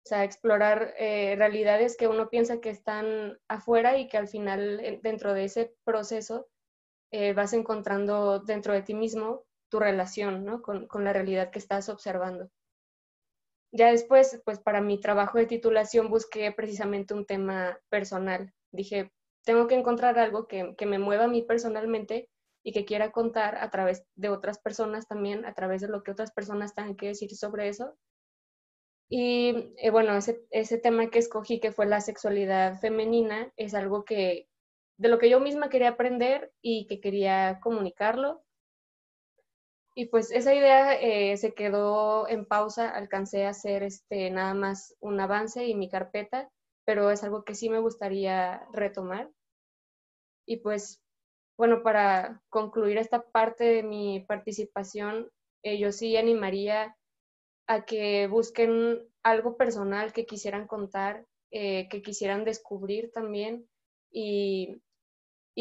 o sea, explorar realidades que uno piensa que están afuera y que al final dentro de ese proceso vas encontrando dentro de ti mismo tu relación, ¿no? Con la realidad que estás observando. Ya después, pues para mi trabajo de titulación busqué precisamente un tema personal. Dije, tengo que encontrar algo que me mueva a mí personalmente y que quiera contar a través de otras personas también, a través de lo que otras personas tengan que decir sobre eso. Y bueno, ese tema que escogí, que fue la sexualidad femenina, es algo de lo que yo misma quería aprender y que quería comunicarlo. Y pues esa idea se quedó en pausa, alcancé a hacer nada más un avance y mi carpeta, pero es algo que sí me gustaría retomar. Y pues, bueno, para concluir esta parte de mi participación, yo sí animaría a que busquen algo personal que quisieran contar, que quisieran descubrir también y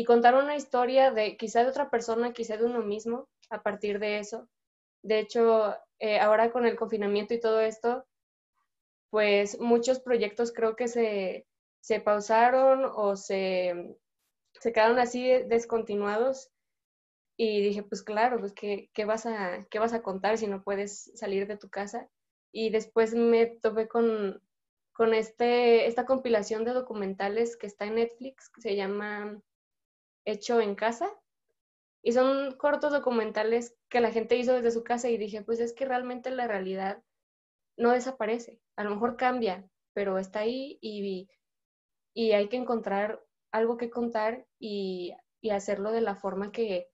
contar una historia quizá de otra persona, quizá de uno mismo, a partir de eso. De hecho, ahora con el confinamiento y todo esto, pues muchos proyectos creo que se pausaron o se quedaron así descontinuados. Y dije, pues claro, pues ¿qué vas a contar si no puedes salir de tu casa? Y después me topé con esta compilación de documentales que está en Netflix, que se llama Hecho en Casa. Y son cortos documentales que la gente hizo desde su casa y dije, pues es que realmente la realidad no desaparece. A lo mejor cambia, pero está ahí y hay que encontrar algo que contar y hacerlo de la forma que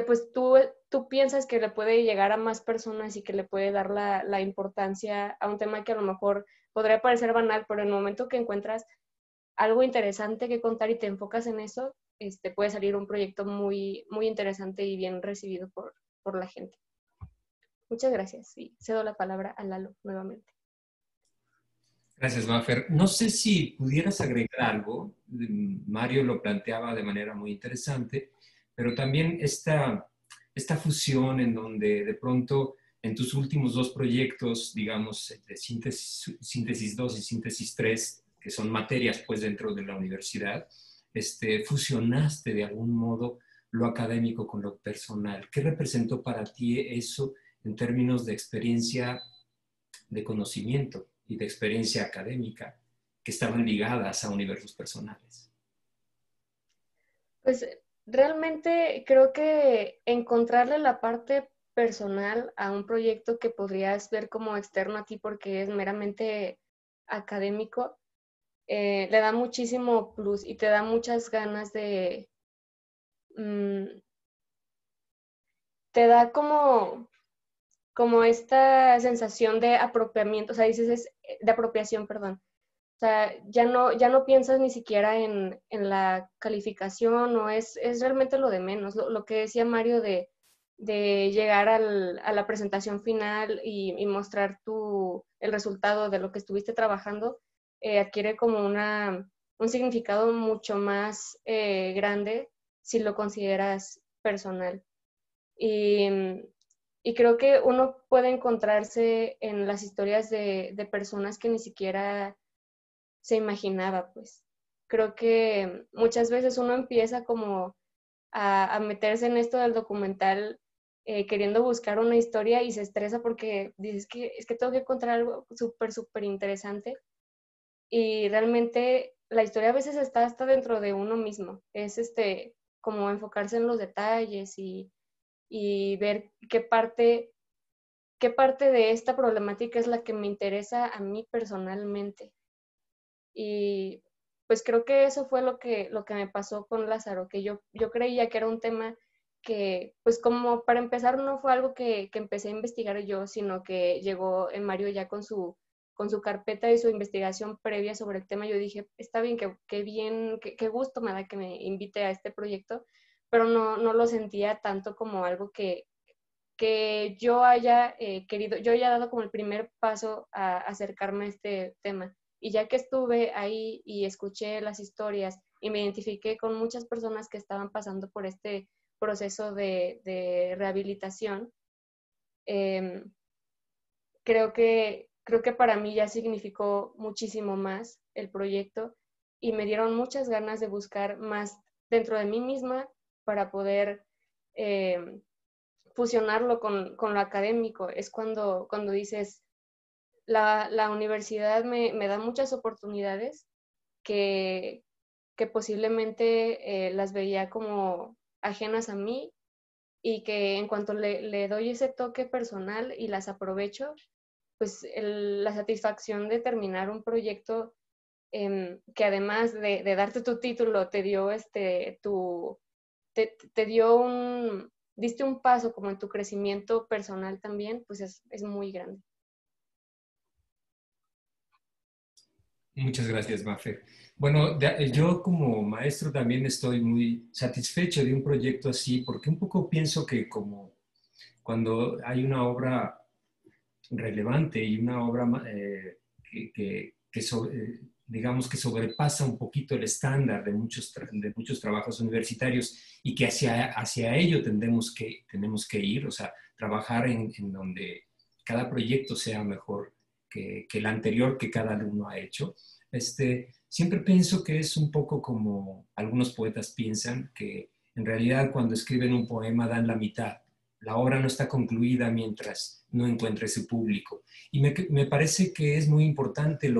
pues tú piensas que le puede llegar a más personas y que le puede dar la importancia a un tema que a lo mejor podría parecer banal, pero en el momento que encuentras algo interesante que contar y te enfocas en eso, puede salir un proyecto muy, muy interesante y bien recibido por la gente. Muchas gracias y cedo la palabra a Lalo nuevamente. Gracias, Mafer. No sé si pudieras agregar algo. Mario lo planteaba de manera muy interesante, pero también esta fusión en donde de pronto en tus últimos dos proyectos, digamos, de síntesis 2 y síntesis 3, que son materias pues dentro de la universidad, fusionaste de algún modo lo académico con lo personal. ¿Qué representó para ti eso en términos de experiencia de conocimiento y de experiencia académica que estaban ligadas a universos personales? Pues realmente creo que encontrarle la parte personal a un proyecto que podrías ver como externo a ti porque es meramente académico, le da muchísimo plus y te da muchas ganas de... te da como esta sensación de apropiamiento, o sea, de apropiación, perdón. O sea, ya no piensas ni siquiera en la calificación, o es realmente lo de menos. Lo que decía Mario de llegar a la presentación final y mostrar el resultado de lo que estuviste trabajando, adquiere como un significado mucho más grande si lo consideras personal. Y creo que uno puede encontrarse en las historias de personas que ni siquiera se imaginaba, pues. Creo que muchas veces uno empieza como a meterse en esto del documental queriendo buscar una historia y se estresa porque dices que es que tengo que encontrar algo súper, súper interesante. Y realmente la historia a veces está hasta dentro de uno mismo. Es como enfocarse en los detalles y ver qué parte de esta problemática es la que me interesa a mí personalmente. Y pues creo que eso fue lo que me pasó con Lázaro, que yo creía que era un tema que, pues como para empezar, no fue algo que empecé a investigar yo, sino que llegó Mario ya con su carpeta y su investigación previa sobre el tema. Yo dije, está bien, qué bien, qué gusto me da que me invite a este proyecto, pero no lo sentía tanto como algo que yo haya querido, yo haya dado como el primer paso a acercarme a este tema. Y ya que estuve ahí y escuché las historias y me identifiqué con muchas personas que estaban pasando por este proceso de rehabilitación, creo que para mí ya significó muchísimo más el proyecto y me dieron muchas ganas de buscar más dentro de mí misma para poder fusionarlo con lo académico. Es cuando dices, la universidad me da muchas oportunidades que posiblemente las veía como ajenas a mí y que en cuanto le doy ese toque personal y las aprovecho, pues la satisfacción de terminar un proyecto que además de darte tu título, te dio te dio diste un paso como en tu crecimiento personal también, pues es muy grande. Muchas gracias, Mafer. Bueno, yo como maestro también estoy muy satisfecho de un proyecto así, porque un poco pienso que como cuando hay una obra relevante y una obra digamos que sobrepasa un poquito el estándar de muchos trabajos universitarios y que hacia ello tenemos que ir, o sea, trabajar en donde cada proyecto sea mejor que el anterior que cada alumno ha hecho. Siempre pienso que es un poco como algunos poetas piensan, que en realidad cuando escriben un poema dan la mitad. La obra no está concluida mientras no encuentre su público. Y me parece que es muy importante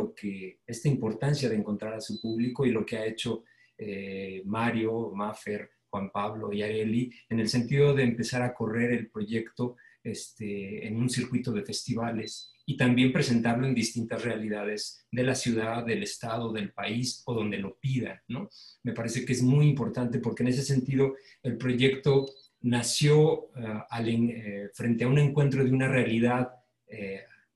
esta importancia de encontrar a su público y lo que ha hecho Mario, Mafer, Juan Pablo y Areli, en el sentido de empezar a correr el proyecto en un circuito de festivales y también presentarlo en distintas realidades de la ciudad, del estado, del país o donde lo pidan, ¿no? Me parece que es muy importante porque en ese sentido el proyecto nació frente a un encuentro de una realidad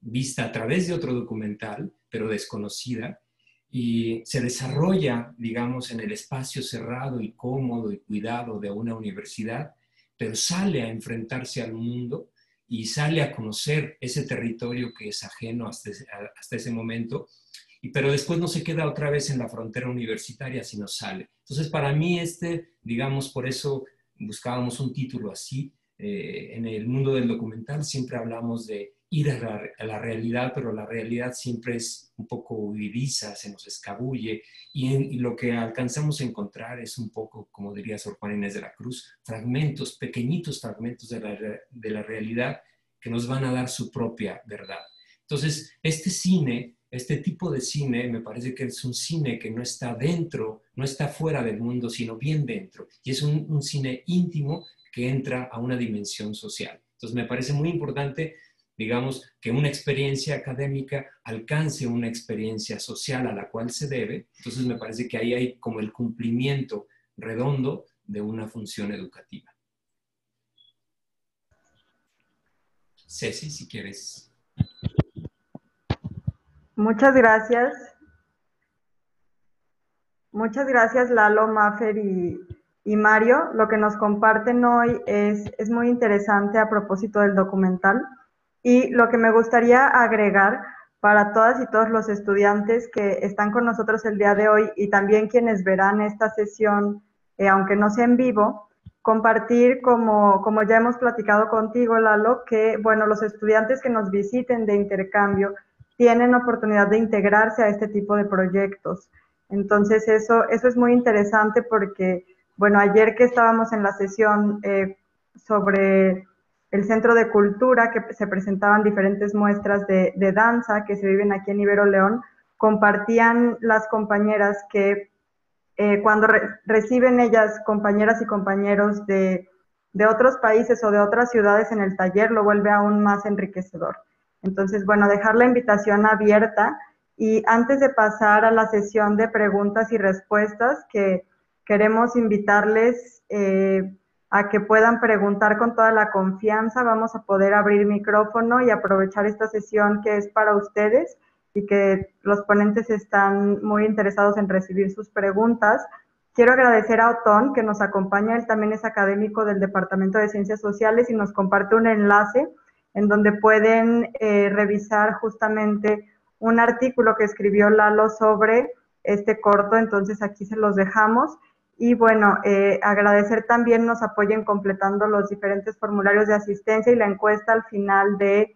vista a través de otro documental, pero desconocida, y se desarrolla, digamos, en el espacio cerrado y cómodo y cuidado de una universidad, pero sale a enfrentarse al mundo y sale a conocer ese territorio que es ajeno hasta ese momento, pero después no se queda otra vez en la frontera universitaria, sino sale. Entonces, para mí, digamos, por eso buscábamos un título así. En el mundo del documental siempre hablamos de ir a la realidad, pero la realidad siempre es un poco huidiza, se nos escabulle, y lo que alcanzamos a encontrar es un poco, como diría Sor Juana Inés de la Cruz, fragmentos, pequeñitos fragmentos de la realidad que nos van a dar su propia verdad. Entonces, este cine, este tipo de cine, me parece que es un cine que no está dentro, no está fuera del mundo, sino bien dentro, y es un cine íntimo que entra a una dimensión social. Entonces, me parece muy importante, digamos, que una experiencia académica alcance una experiencia social a la cual se debe. Entonces, me parece que ahí hay como el cumplimiento redondo de una función educativa. Ceci, si quieres. Muchas gracias. Muchas gracias, Lalo, Mafer y Mario. Lo que nos comparten hoy es muy interesante a propósito del documental. Y lo que me gustaría agregar para todas y todos los estudiantes que están con nosotros el día de hoy y también quienes verán esta sesión, aunque no sea en vivo, compartir, como ya hemos platicado contigo, Lalo, que bueno, los estudiantes que nos visiten de intercambio tienen oportunidad de integrarse a este tipo de proyectos. Entonces eso es muy interesante porque, bueno, ayer que estábamos en la sesión sobre el Centro de Cultura, que se presentaban diferentes muestras de danza que se viven aquí en Ibero León, compartían las compañeras que cuando reciben ellas, compañeras y compañeros de otros países o de otras ciudades en el taller, lo vuelve aún más enriquecedor. Entonces, bueno, dejar la invitación abierta y antes de pasar a la sesión de preguntas y respuestas, que queremos invitarles a que puedan preguntar con toda la confianza, vamos a poder abrir micrófono y aprovechar esta sesión que es para ustedes y que los ponentes están muy interesados en recibir sus preguntas. Quiero agradecer a Otón, que nos acompaña, él también es académico del Departamento de Ciencias Sociales y nos comparte un enlace en donde pueden revisar justamente un artículo que escribió Lalo sobre este corto, entonces aquí se los dejamos. Y bueno, agradecer también nos apoyen completando los diferentes formularios de asistencia y la encuesta al final de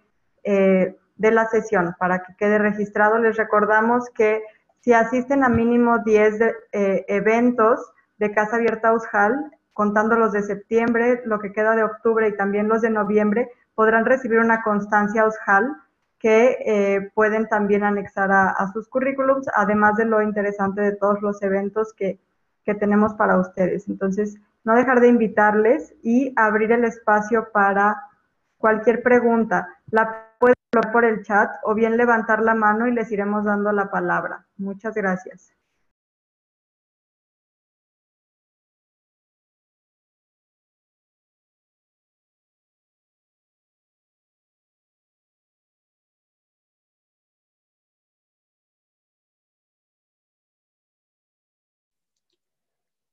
la sesión para que quede registrado. Les recordamos que si asisten a mínimo 10 eventos de Casa Abierta Ujal, contando los de septiembre, lo que queda de octubre y también los de noviembre, podrán recibir una constancia Ujal que pueden también anexar a sus currículums, además de lo interesante de todos los eventos que tenemos para ustedes. Entonces, no dejar de invitarles y abrir el espacio para cualquier pregunta. La pueden hablar por el chat o bien levantar la mano y les iremos dando la palabra. Muchas gracias.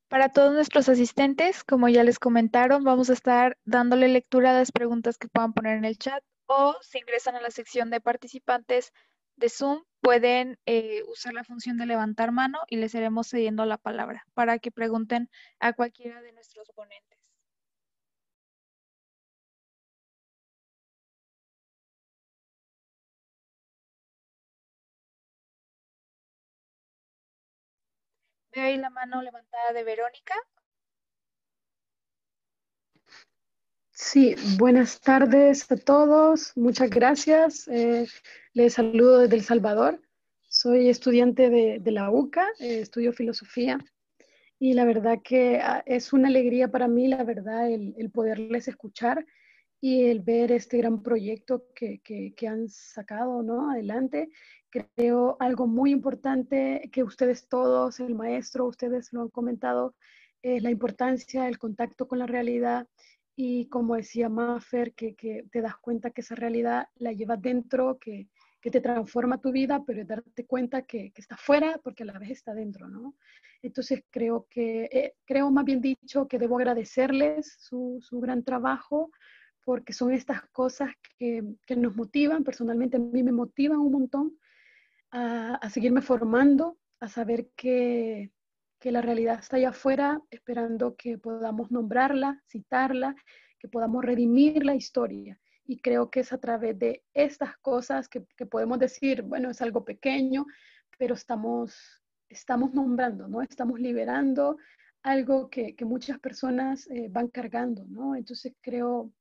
Para todos nuestros asistentes, como ya les comentaron, vamos a estar dándole lectura a las preguntas que puedan poner en el chat o si ingresan a la sección de participantes de Zoom, pueden usar la función de levantar mano y les iremos cediendo la palabra para que pregunten a cualquiera de nuestros ponentes. Veo ahí la mano levantada de Verónica. Sí, buenas tardes a todos. Muchas gracias. Les saludo desde El Salvador. Soy estudiante de la UCA, estudio filosofía. Y la verdad que es una alegría para mí, la verdad, el poderles escuchar y el ver este gran proyecto que han sacado, ¿no? Adelante. Creo algo muy importante que ustedes todos, el maestro, ustedes lo han comentado, es la importancia del contacto con la realidad y como decía Maffer, que te das cuenta que esa realidad la llevas dentro, que te transforma tu vida, pero es darte cuenta que está fuera porque a la vez está dentro, ¿no? Entonces creo más bien dicho que debo agradecerles su gran trabajo porque son estas cosas que nos motivan, personalmente a mí me motivan un montón a seguirme formando, a saber que la realidad está allá afuera, esperando que podamos nombrarla, citarla, que podamos redimir la historia y creo que es a través de estas cosas que podemos decir, bueno, es algo pequeño, pero estamos nombrando, ¿no? Estamos liberando algo que muchas personas van cargando, ¿no? Entonces creo,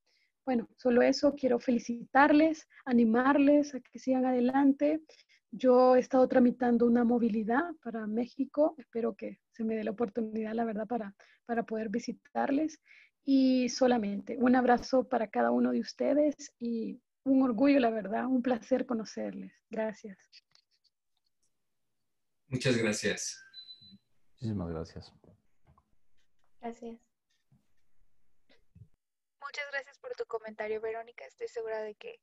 bueno, solo eso, quiero felicitarles, animarles a que sigan adelante. Yo he estado tramitando una movilidad para México, espero que se me dé la oportunidad, la verdad, para poder visitarles. Y solamente un abrazo para cada uno de ustedes y un orgullo, la verdad, un placer conocerles. Gracias. Muchas gracias. Muchísimas gracias. Gracias. Muchas gracias por tu comentario, Verónica. Estoy segura de que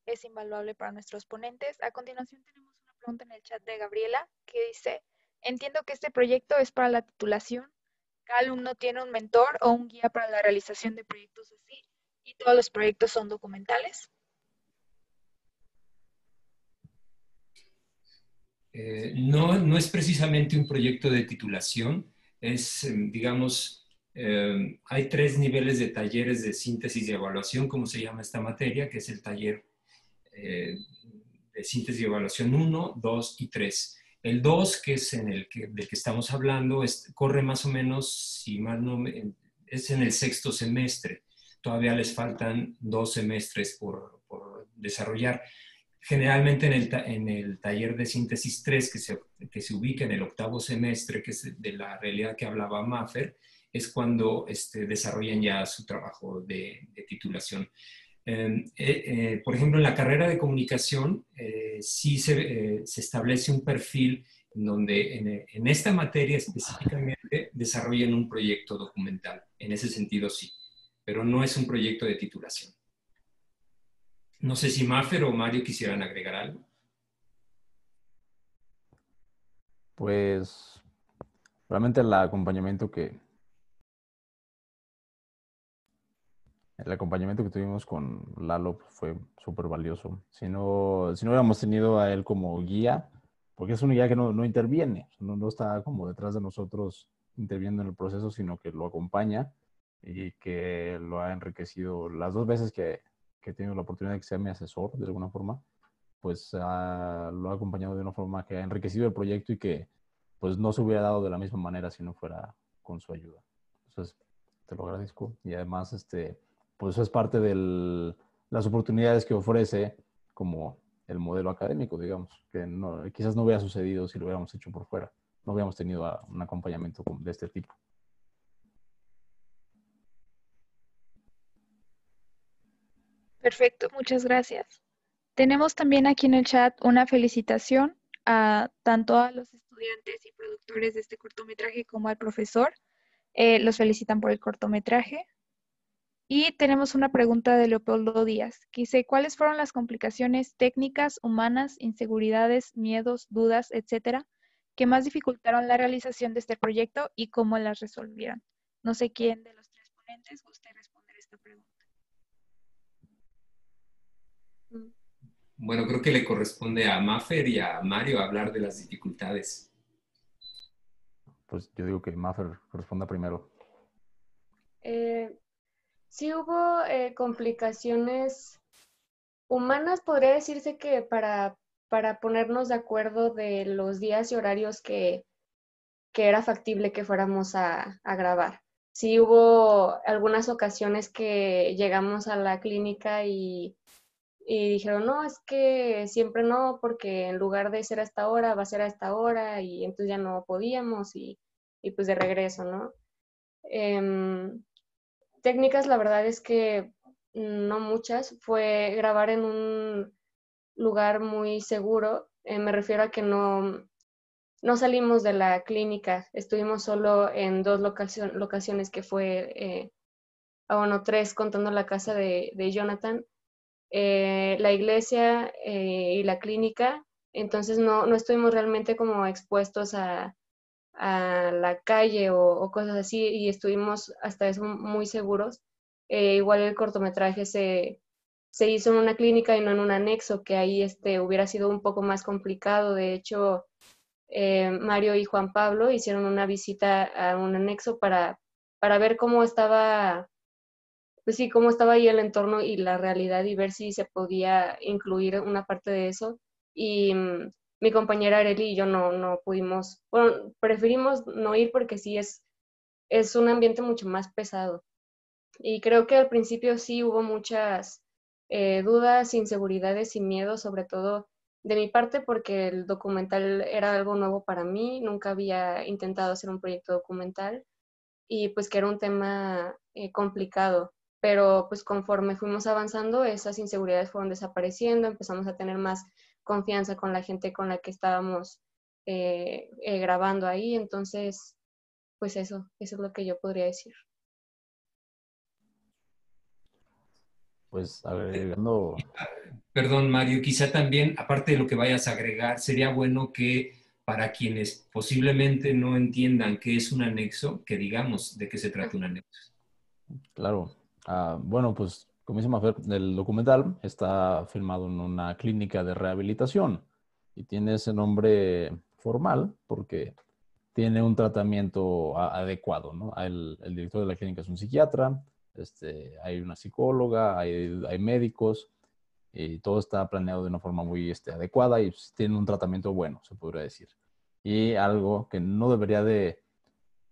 es invaluable para nuestros ponentes. A continuación tenemos una pregunta en el chat de Gabriela que dice, entiendo que este proyecto es para la titulación. Cada alumno tiene un mentor o un guía para la realización de proyectos así y todos los proyectos son documentales. No es precisamente un proyecto de titulación, es, digamos, hay 3 niveles de talleres de síntesis y evaluación, como se llama esta materia, que es el taller de síntesis y evaluación 1, 2 y 3. El 2, que es del que estamos hablando, corre más o menos, si mal no es en el 6º semestre. Todavía les faltan 2 semestres por desarrollar. Generalmente en el taller de síntesis 3, que se ubica en el 8º semestre, que es de la realidad que hablaba Maffer, es cuando desarrollan ya su trabajo de titulación. Por ejemplo, en la carrera de comunicación sí se establece un perfil en donde en esta materia específicamente desarrollan un proyecto documental. En ese sentido sí, pero no es un proyecto de titulación. No sé si Maffer o Mario quisieran agregar algo. Pues realmente el acompañamiento que tuvimos con Lalo fue súper valioso. Si no hubiéramos tenido a él como guía, porque es un guía que no interviene, no está como detrás de nosotros interviniendo en el proceso, sino que lo acompaña y que lo ha enriquecido las 2 veces que he tenido la oportunidad de que sea mi asesor de alguna forma, pues lo ha acompañado de una forma que ha enriquecido el proyecto y que pues no se hubiera dado de la misma manera si no fuera con su ayuda. Entonces, te lo agradezco. Y además, pues eso es parte de las oportunidades que ofrece como el modelo académico, digamos, que quizás no hubiera sucedido si lo hubiéramos hecho por fuera. No hubiéramos tenido un acompañamiento de este tipo. Perfecto, muchas gracias. Tenemos también aquí en el chat una felicitación tanto a los estudiantes y productores de este cortometraje como al profesor. Los felicitan por el cortometraje. Y tenemos una pregunta de Leopoldo Díaz, que dice, ¿cuáles fueron las complicaciones técnicas, humanas, inseguridades, miedos, dudas, etcétera, que más dificultaron la realización de este proyecto y cómo las resolvieron? No sé quién de los 3 ponentes guste responder esta pregunta. Bueno, creo que le corresponde a Maffer y a Mario hablar de las dificultades. Pues yo digo que Maffer responda primero. Sí hubo complicaciones humanas, podría decirse que para ponernos de acuerdo de los días y horarios que era factible que fuéramos a grabar. Sí hubo algunas ocasiones que llegamos a la clínica y dijeron, no, es que siempre no, porque en lugar de ser a esta hora, va a ser a esta hora, y entonces ya no podíamos, y pues de regreso, ¿no? Técnicas, la verdad es que no muchas. Fue grabar en un lugar muy seguro. Me refiero a que no salimos de la clínica. Estuvimos solo en 2 locaciones que fue, bueno, 3 contando la casa de Jonathan, la iglesia y la clínica. Entonces no estuvimos realmente como expuestos a la calle o cosas así, y estuvimos hasta eso muy seguros. Igual el cortometraje se hizo en una clínica y no en un anexo, que ahí hubiera sido un poco más complicado. De hecho, Mario y Juan Pablo hicieron una visita a un anexo para ver cómo estaba pues sí, cómo estaba ahí el entorno y la realidad y ver si se podía incluir una parte de eso. Y mi compañera Areli y yo no pudimos, bueno, preferimos no ir porque sí es un ambiente mucho más pesado. Y creo que al principio sí hubo muchas dudas, inseguridades y miedos, sobre todo de mi parte, porque el documental era algo nuevo para mí, nunca había intentado hacer un proyecto documental y pues que era un tema complicado. Pero pues conforme fuimos avanzando, esas inseguridades fueron desapareciendo, empezamos a tener más confianza con la gente con la que estábamos grabando ahí. Entonces, pues eso es lo que yo podría decir. Pues agregando, Perdón, Mario, quizá también, aparte de lo que vayas a agregar, sería bueno que para quienes posiblemente no entiendan qué es un anexo, que digamos de qué se trata un anexo. claro, bueno, pues como dice Mafer, el documental está filmado en una clínica de rehabilitación y tiene ese nombre formal porque tiene un tratamiento adecuado, ¿no? El director de la clínica es un psiquiatra, hay una psicóloga, hay médicos y todo está planeado de una forma muy adecuada y pues, tiene un tratamiento bueno, se podría decir. Y algo que no debería de,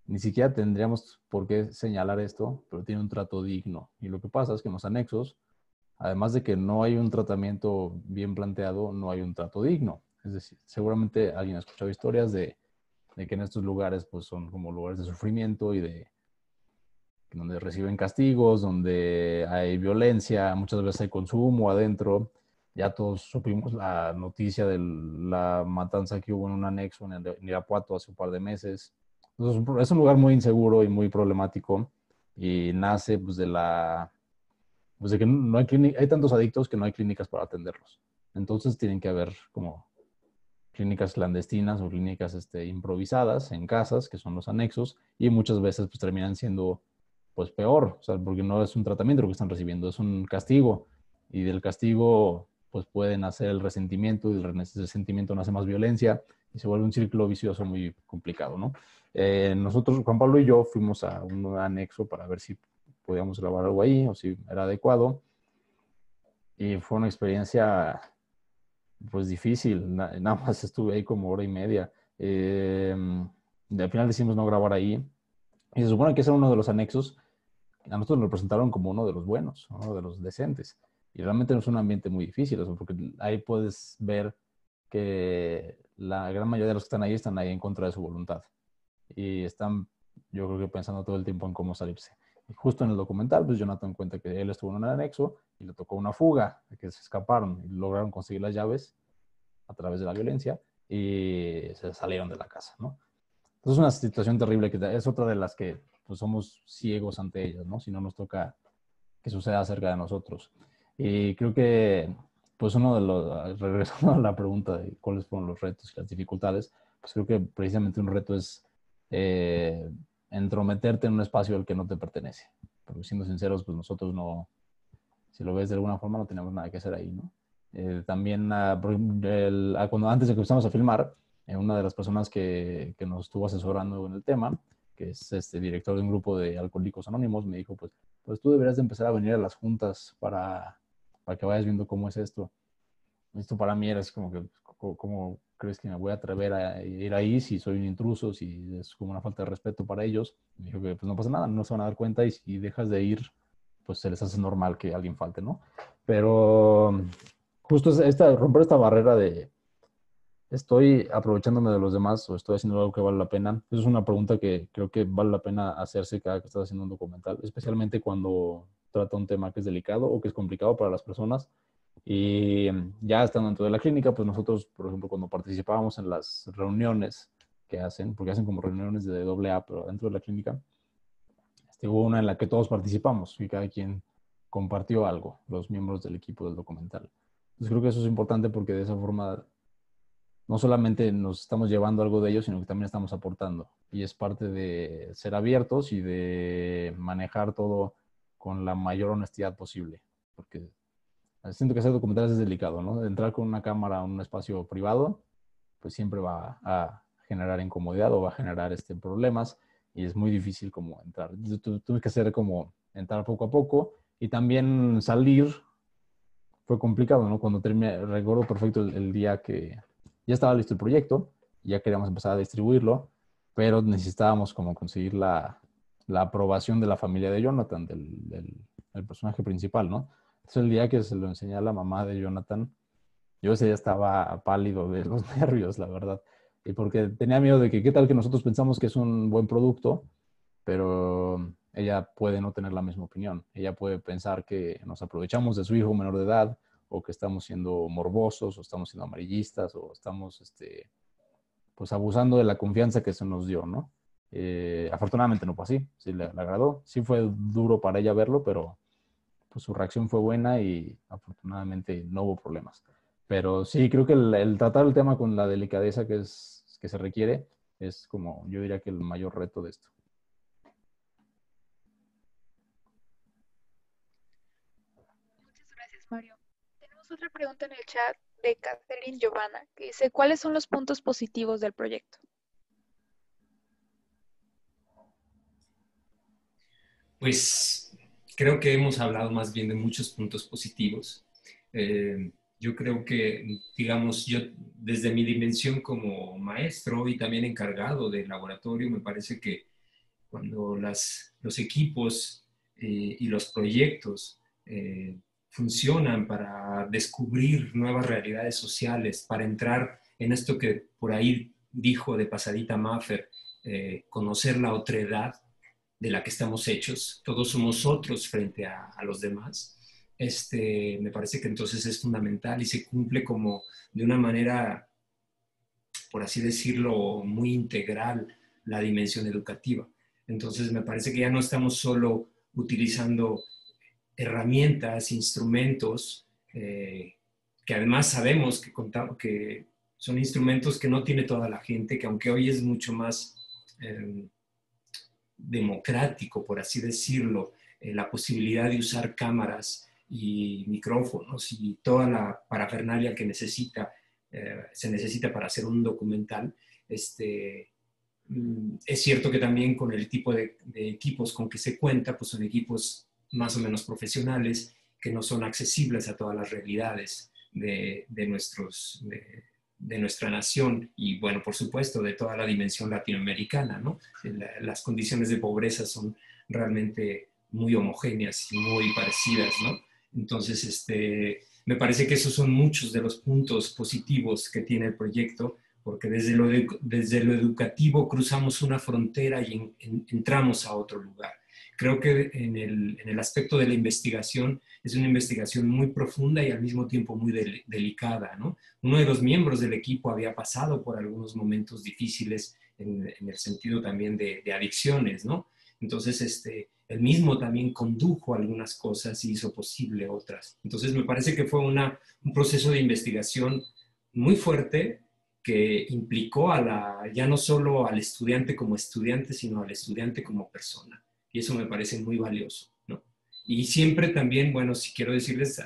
ni siquiera tendríamos por qué señalar esto, pero tiene un trato digno. Y lo que pasa es que en los anexos, además de que no hay un tratamiento bien planteado, no hay un trato digno. Es decir, seguramente alguien ha escuchado historias de que en estos lugares pues son como lugares de sufrimiento y de donde reciben castigos, donde hay violencia, muchas veces hay consumo adentro. Ya todos supimos la noticia de la matanza que hubo en un anexo en Irapuato hace un par de meses. Entonces, es un lugar muy inseguro y muy problemático y nace pues, pues, de que no hay hay tantos adictos que no hay clínicas para atenderlos. Entonces tienen que haber como clínicas clandestinas o clínicas improvisadas en casas, que son los anexos, y muchas veces pues terminan siendo pues peor, o sea, porque no es un tratamiento lo que están recibiendo, es un castigo, y del castigo pues pueden hacer el resentimiento, y del resentimiento nace más violencia, y se vuelve un círculo vicioso muy complicado, ¿no? Nosotros, Juan Pablo y yo, fuimos a un anexo para ver si podíamos grabar algo ahí, o si era adecuado, y fue una experiencia pues difícil, nada más estuve ahí como hora y media. Al final decidimos no grabar ahí. Y se supone que ese era uno de los anexos. A nosotros nos lo presentaron como uno de los buenos, uno de los decentes. Y realmente no es un ambiente muy difícil, porque ahí puedes ver que la gran mayoría de los que están ahí en contra de su voluntad. Y están, yo creo que pensando todo el tiempo en cómo salirse. Y justo en el documental, pues Jonathan cuenta que él estuvo en un anexo y le tocó una fuga, que se escaparon y lograron conseguir las llaves a través de la violencia y se salieron de la casa, ¿no? Entonces es una situación terrible que es otra de las que pues, somos ciegos ante ellas, ¿no? Si no nos toca que suceda cerca de nosotros. Y creo que, pues uno de los, regresando a la pregunta de cuáles fueron los retos y las dificultades, pues creo que precisamente un reto es entrometerte en un espacio al que no te pertenece. Porque siendo sinceros, pues nosotros no, si lo ves de alguna forma, no tenemos nada que hacer ahí, ¿no? También, cuando antes de que empezamos a filmar, una de las personas que nos estuvo asesorando en el tema, que es director de un grupo de Alcohólicos Anónimos, me dijo, pues tú deberías de empezar a venir a las juntas para que vayas viendo cómo es esto. Esto para mí era así como que, ¿cómo crees que me voy a atrever a ir ahí si soy un intruso, si es como una falta de respeto para ellos? Me dijo que pues no pasa nada, no se van a dar cuenta y si dejas de ir, pues se les hace normal que alguien falte, ¿no? Pero justo romper esta barrera de estoy aprovechándome de los demás o estoy haciendo algo que vale la pena, eso es una pregunta que creo que vale la pena hacerse cada que estás haciendo un documental, especialmente cuando trata un tema que es delicado o que es complicado para las personas. Y ya estando dentro de la clínica, pues nosotros, por ejemplo, cuando participábamos en las reuniones que hacen, porque hacen como reuniones de AA, pero dentro de la clínica, hubo una en la que todos participamos y cada quien compartió algo, los miembros del equipo del documental. Entonces creo que eso es importante porque de esa forma no solamente nos estamos llevando algo de ellos, sino que también estamos aportando. Y es parte de ser abiertos y de manejar todo con la mayor honestidad posible. Porque siento que hacer documentales es delicado, ¿no? Entrar con una cámara a un espacio privado, pues siempre va a generar incomodidad o va a generar problemas y es muy difícil como entrar. Tuve que hacer como entrar poco a poco y también salir fue complicado, ¿no? Cuando terminé, recuerdo perfecto el día que ya estaba listo el proyecto, ya queríamos empezar a distribuirlo, pero necesitábamos como conseguir la aprobación de la familia de Jonathan, del personaje principal, ¿no? Entonces el día que se lo enseñé a la mamá de Jonathan, yo ese día estaba pálido de los nervios, la verdad. Y porque tenía miedo de que qué tal que nosotros pensamos que es un buen producto, pero ella puede no tener la misma opinión. Ella puede pensar que nos aprovechamos de su hijo menor de edad, o que estamos siendo morbosos, o estamos siendo amarillistas, o estamos pues abusando de la confianza que se nos dio, ¿no? Afortunadamente no fue así, sí le agradó. Sí fue duro para ella verlo, pero pues su reacción fue buena y afortunadamente no hubo problemas. Pero sí, creo que el tratar el tema con la delicadeza que se requiere es como, yo diría que el mayor reto de esto. Muchas gracias, Mario. Tenemos otra pregunta en el chat de Catherine Giovanna, que dice, ¿cuáles son los puntos positivos del proyecto? Pues creo que hemos hablado más bien de muchos puntos positivos. Yo creo que, digamos, yo desde mi dimensión como maestro y también encargado del laboratorio, me parece que cuando los equipos y los proyectos funcionan para descubrir nuevas realidades sociales, para entrar en esto que por ahí dijo de pasadita Maffer, conocer la otredad de la que estamos hechos, todos somos otros frente a los demás. Me parece que entonces es fundamental y se cumple como de una manera, por así decirlo, muy integral la dimensión educativa. Entonces me parece que ya no estamos solo utilizando herramientas, instrumentos, que además sabemos que son instrumentos que no tiene toda la gente, que aunque hoy es mucho más democrático, por así decirlo, la posibilidad de usar cámaras y micrófonos y toda la parafernalia que se necesita para hacer un documental, es cierto que también con el tipo de equipos con que se cuenta, pues son equipos más o menos profesionales que no son accesibles a todas las realidades de nuestra nación y, bueno, por supuesto, de toda la dimensión latinoamericana, ¿no? Las condiciones de pobreza son realmente muy homogéneas y muy parecidas, ¿no? Entonces, me parece que esos son muchos de los puntos positivos que tiene el proyecto, porque desde lo educativo cruzamos una frontera y entramos a otro lugar. Creo que en el aspecto de la investigación es una investigación muy profunda y al mismo tiempo muy delicada, ¿no? Uno de los miembros del equipo había pasado por algunos momentos difíciles en el sentido también de adicciones, ¿no? Entonces, él mismo también condujo algunas cosas y hizo posible otras. Entonces, me parece que fue un proceso de investigación muy fuerte que implicó ya no solo al estudiante como estudiante, sino al estudiante como persona. Y eso me parece muy valioso, ¿no? Y siempre también, bueno, si quiero decirles,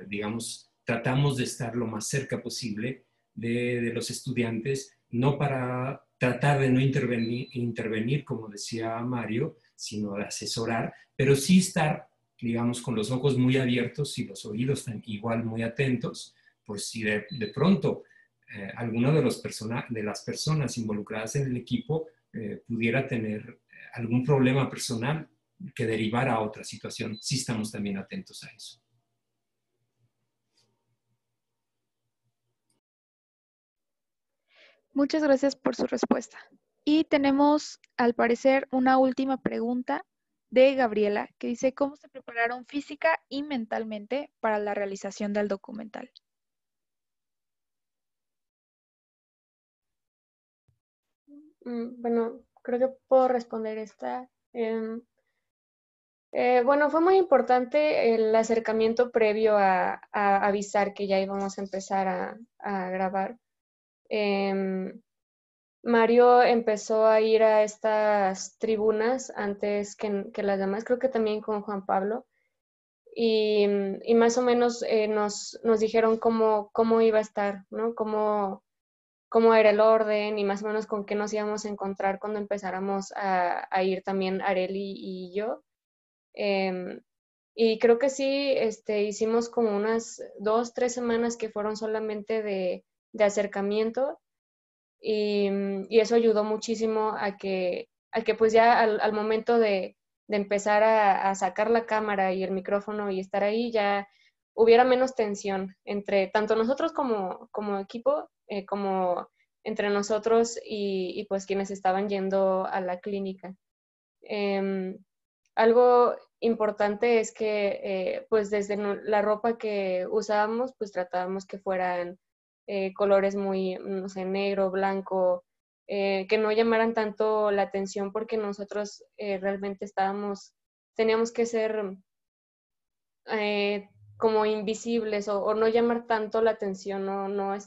digamos, tratamos de estar lo más cerca posible de los estudiantes, no para tratar de no intervenir, como decía Mario, sino de asesorar, pero sí estar, digamos, con los ojos muy abiertos y los oídos igual muy atentos, por si de pronto alguna de las personas involucradas en el equipo pudiera tener algún problema personal que derivara a otra situación. Sí estamos también atentos a eso. Muchas gracias por su respuesta. Y tenemos, al parecer, una última pregunta de Gabriela, que dice, ¿cómo se prepararon física y mentalmente para la realización del documental? Bueno, creo que puedo responder esta. Bueno, fue muy importante el acercamiento previo a avisar que ya íbamos a empezar a grabar. Mario empezó a ir a estas tribunas antes que las demás, creo que también con Juan Pablo, y más o menos nos dijeron cómo iba a estar, ¿no? Cómo era el orden y más o menos con qué nos íbamos a encontrar cuando empezáramos a ir también Areli y yo. Y creo que sí, hicimos como unas 2, 3 semanas que fueron solamente de acercamiento y eso ayudó muchísimo a que pues ya al momento de empezar a sacar la cámara y el micrófono y estar ahí, ya hubiera menos tensión entre tanto nosotros como equipo, como entre nosotros y pues quienes estaban yendo a la clínica. Algo importante es que pues desde la ropa que usábamos, pues tratábamos que fueran colores muy, no sé, negro, blanco, que no llamaran tanto la atención porque nosotros realmente teníamos que ser como invisibles o no llamar tanto la atención, no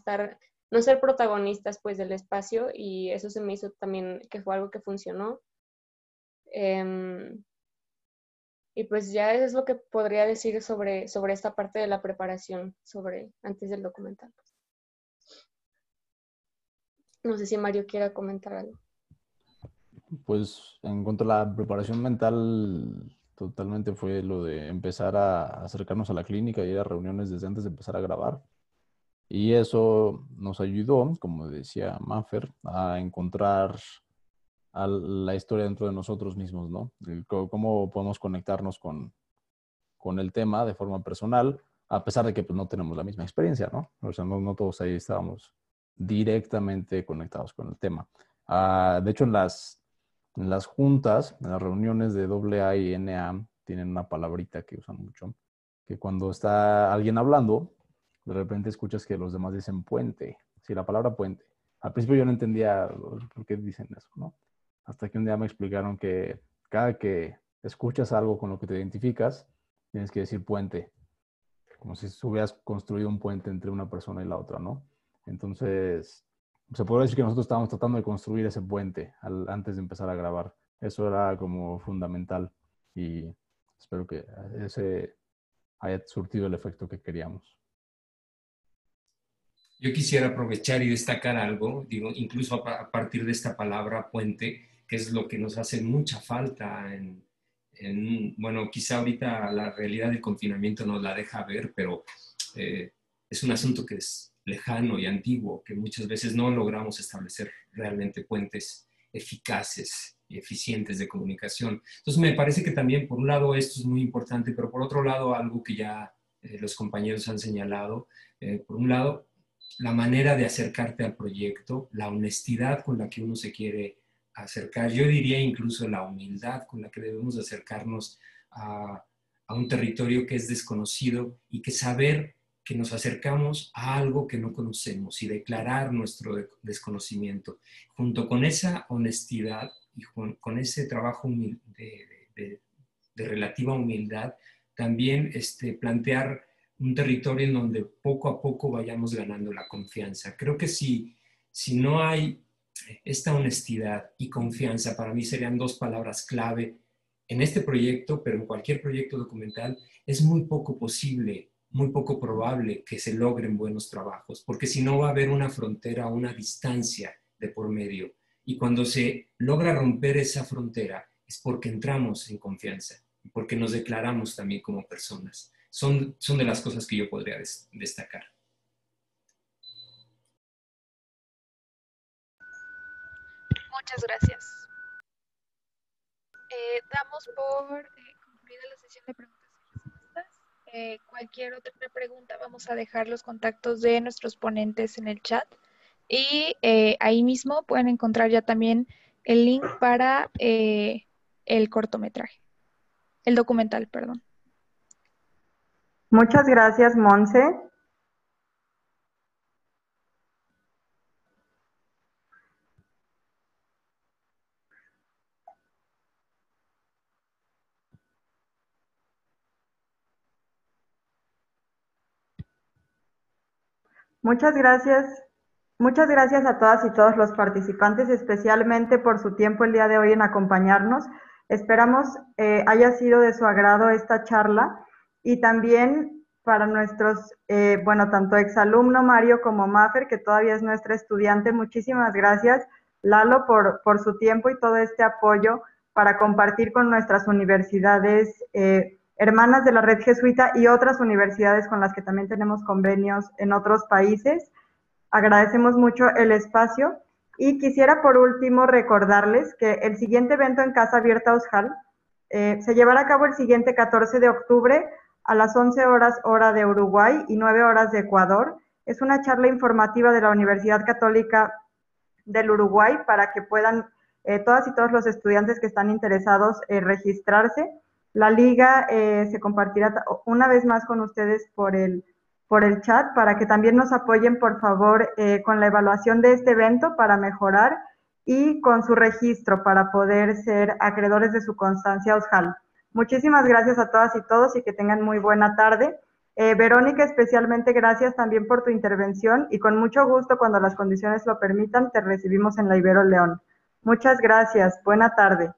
ser protagonistas pues del espacio, y eso se me hizo también que fue algo que funcionó. Y pues ya eso es lo que podría decir sobre esta parte de la preparación antes del documental. No sé si Mario quiera comentar algo. Pues en cuanto a la preparación mental, totalmente fue lo de empezar a acercarnos a la clínica y ir a reuniones desde antes de empezar a grabar. Y eso nos ayudó, como decía Maffer, a encontrar a la historia dentro de nosotros mismos, ¿no? Cómo podemos conectarnos con el tema de forma personal, a pesar de que pues, no tenemos la misma experiencia, ¿no? O sea, no todos ahí estábamos directamente conectados con el tema. De hecho, en las juntas, en las reuniones de AA y NA, tienen una palabrita que usan mucho, que cuando está alguien hablando, de repente escuchas que los demás dicen puente. Sí, la palabra puente. Al principio yo no entendía por qué dicen eso, ¿no? Hasta que un día me explicaron que cada que escuchas algo con lo que te identificas, tienes que decir puente, como si hubieras construido un puente entre una persona y la otra, ¿no? Entonces, se puede decir que nosotros estábamos tratando de construir ese puente antes de empezar a grabar. Eso era como fundamental y espero que ese haya surtido el efecto que queríamos. Yo quisiera aprovechar y destacar algo, digo, incluso a partir de esta palabra puente, que es lo que nos hace mucha falta bueno, quizá ahorita la realidad del confinamiento nos la deja ver, pero es un asunto que es lejano y antiguo, que muchas veces no logramos establecer realmente puentes eficaces y eficientes de comunicación. Entonces me parece que también por un lado esto es muy importante, pero por otro lado algo que ya los compañeros han señalado, por un lado la manera de acercarte al proyecto, la honestidad con la que uno se quiere acercar, yo diría incluso la humildad con la que debemos acercarnos a un territorio que es desconocido y que saber que nos acercamos a algo que no conocemos y declarar nuestro desconocimiento. Junto con esa honestidad y con ese trabajo de relativa humildad, también plantear un territorio en donde poco a poco vayamos ganando la confianza. Creo que si no hay esta honestidad y confianza, para mí serían dos palabras clave en este proyecto, pero en cualquier proyecto documental, es muy poco posible, muy poco probable que se logren buenos trabajos, porque si no va a haber una frontera, una distancia de por medio. Y cuando se logra romper esa frontera es porque entramos en confianza, porque nos declaramos también como personas. Son de las cosas que yo podría destacar. Muchas gracias. Damos por concluida la sesión de preguntas y respuestas. Cualquier otra pregunta, vamos a dejar los contactos de nuestros ponentes en el chat. Y ahí mismo pueden encontrar ya también el link para el cortometraje, el documental, perdón. Muchas gracias, Monse. Muchas gracias a todas y todos los participantes, especialmente por su tiempo el día de hoy en acompañarnos. Esperamos haya sido de su agrado esta charla y también para nuestros, tanto exalumno Mario como Maffer, que todavía es nuestra estudiante. Muchísimas gracias, Lalo, por su tiempo y todo este apoyo para compartir con nuestras universidades hermanas de la red jesuita y otras universidades con las que también tenemos convenios en otros países. Agradecemos mucho el espacio y quisiera por último recordarles que el siguiente evento en Casa Abierta Ojal se llevará a cabo el siguiente 14 de octubre a las 11 horas hora de Uruguay y 9 horas de Ecuador. Es una charla informativa de la Universidad Católica del Uruguay para que puedan todas y todos los estudiantes que están interesados registrarse. La liga se compartirá una vez más con ustedes por el chat para que también nos apoyen, por favor, con la evaluación de este evento para mejorar y con su registro para poder ser acreedores de su constancia Ojal. Muchísimas gracias a todas y todos y que tengan muy buena tarde. Verónica, especialmente gracias también por tu intervención y con mucho gusto, cuando las condiciones lo permitan, te recibimos en la Ibero León. Muchas gracias. Buena tarde.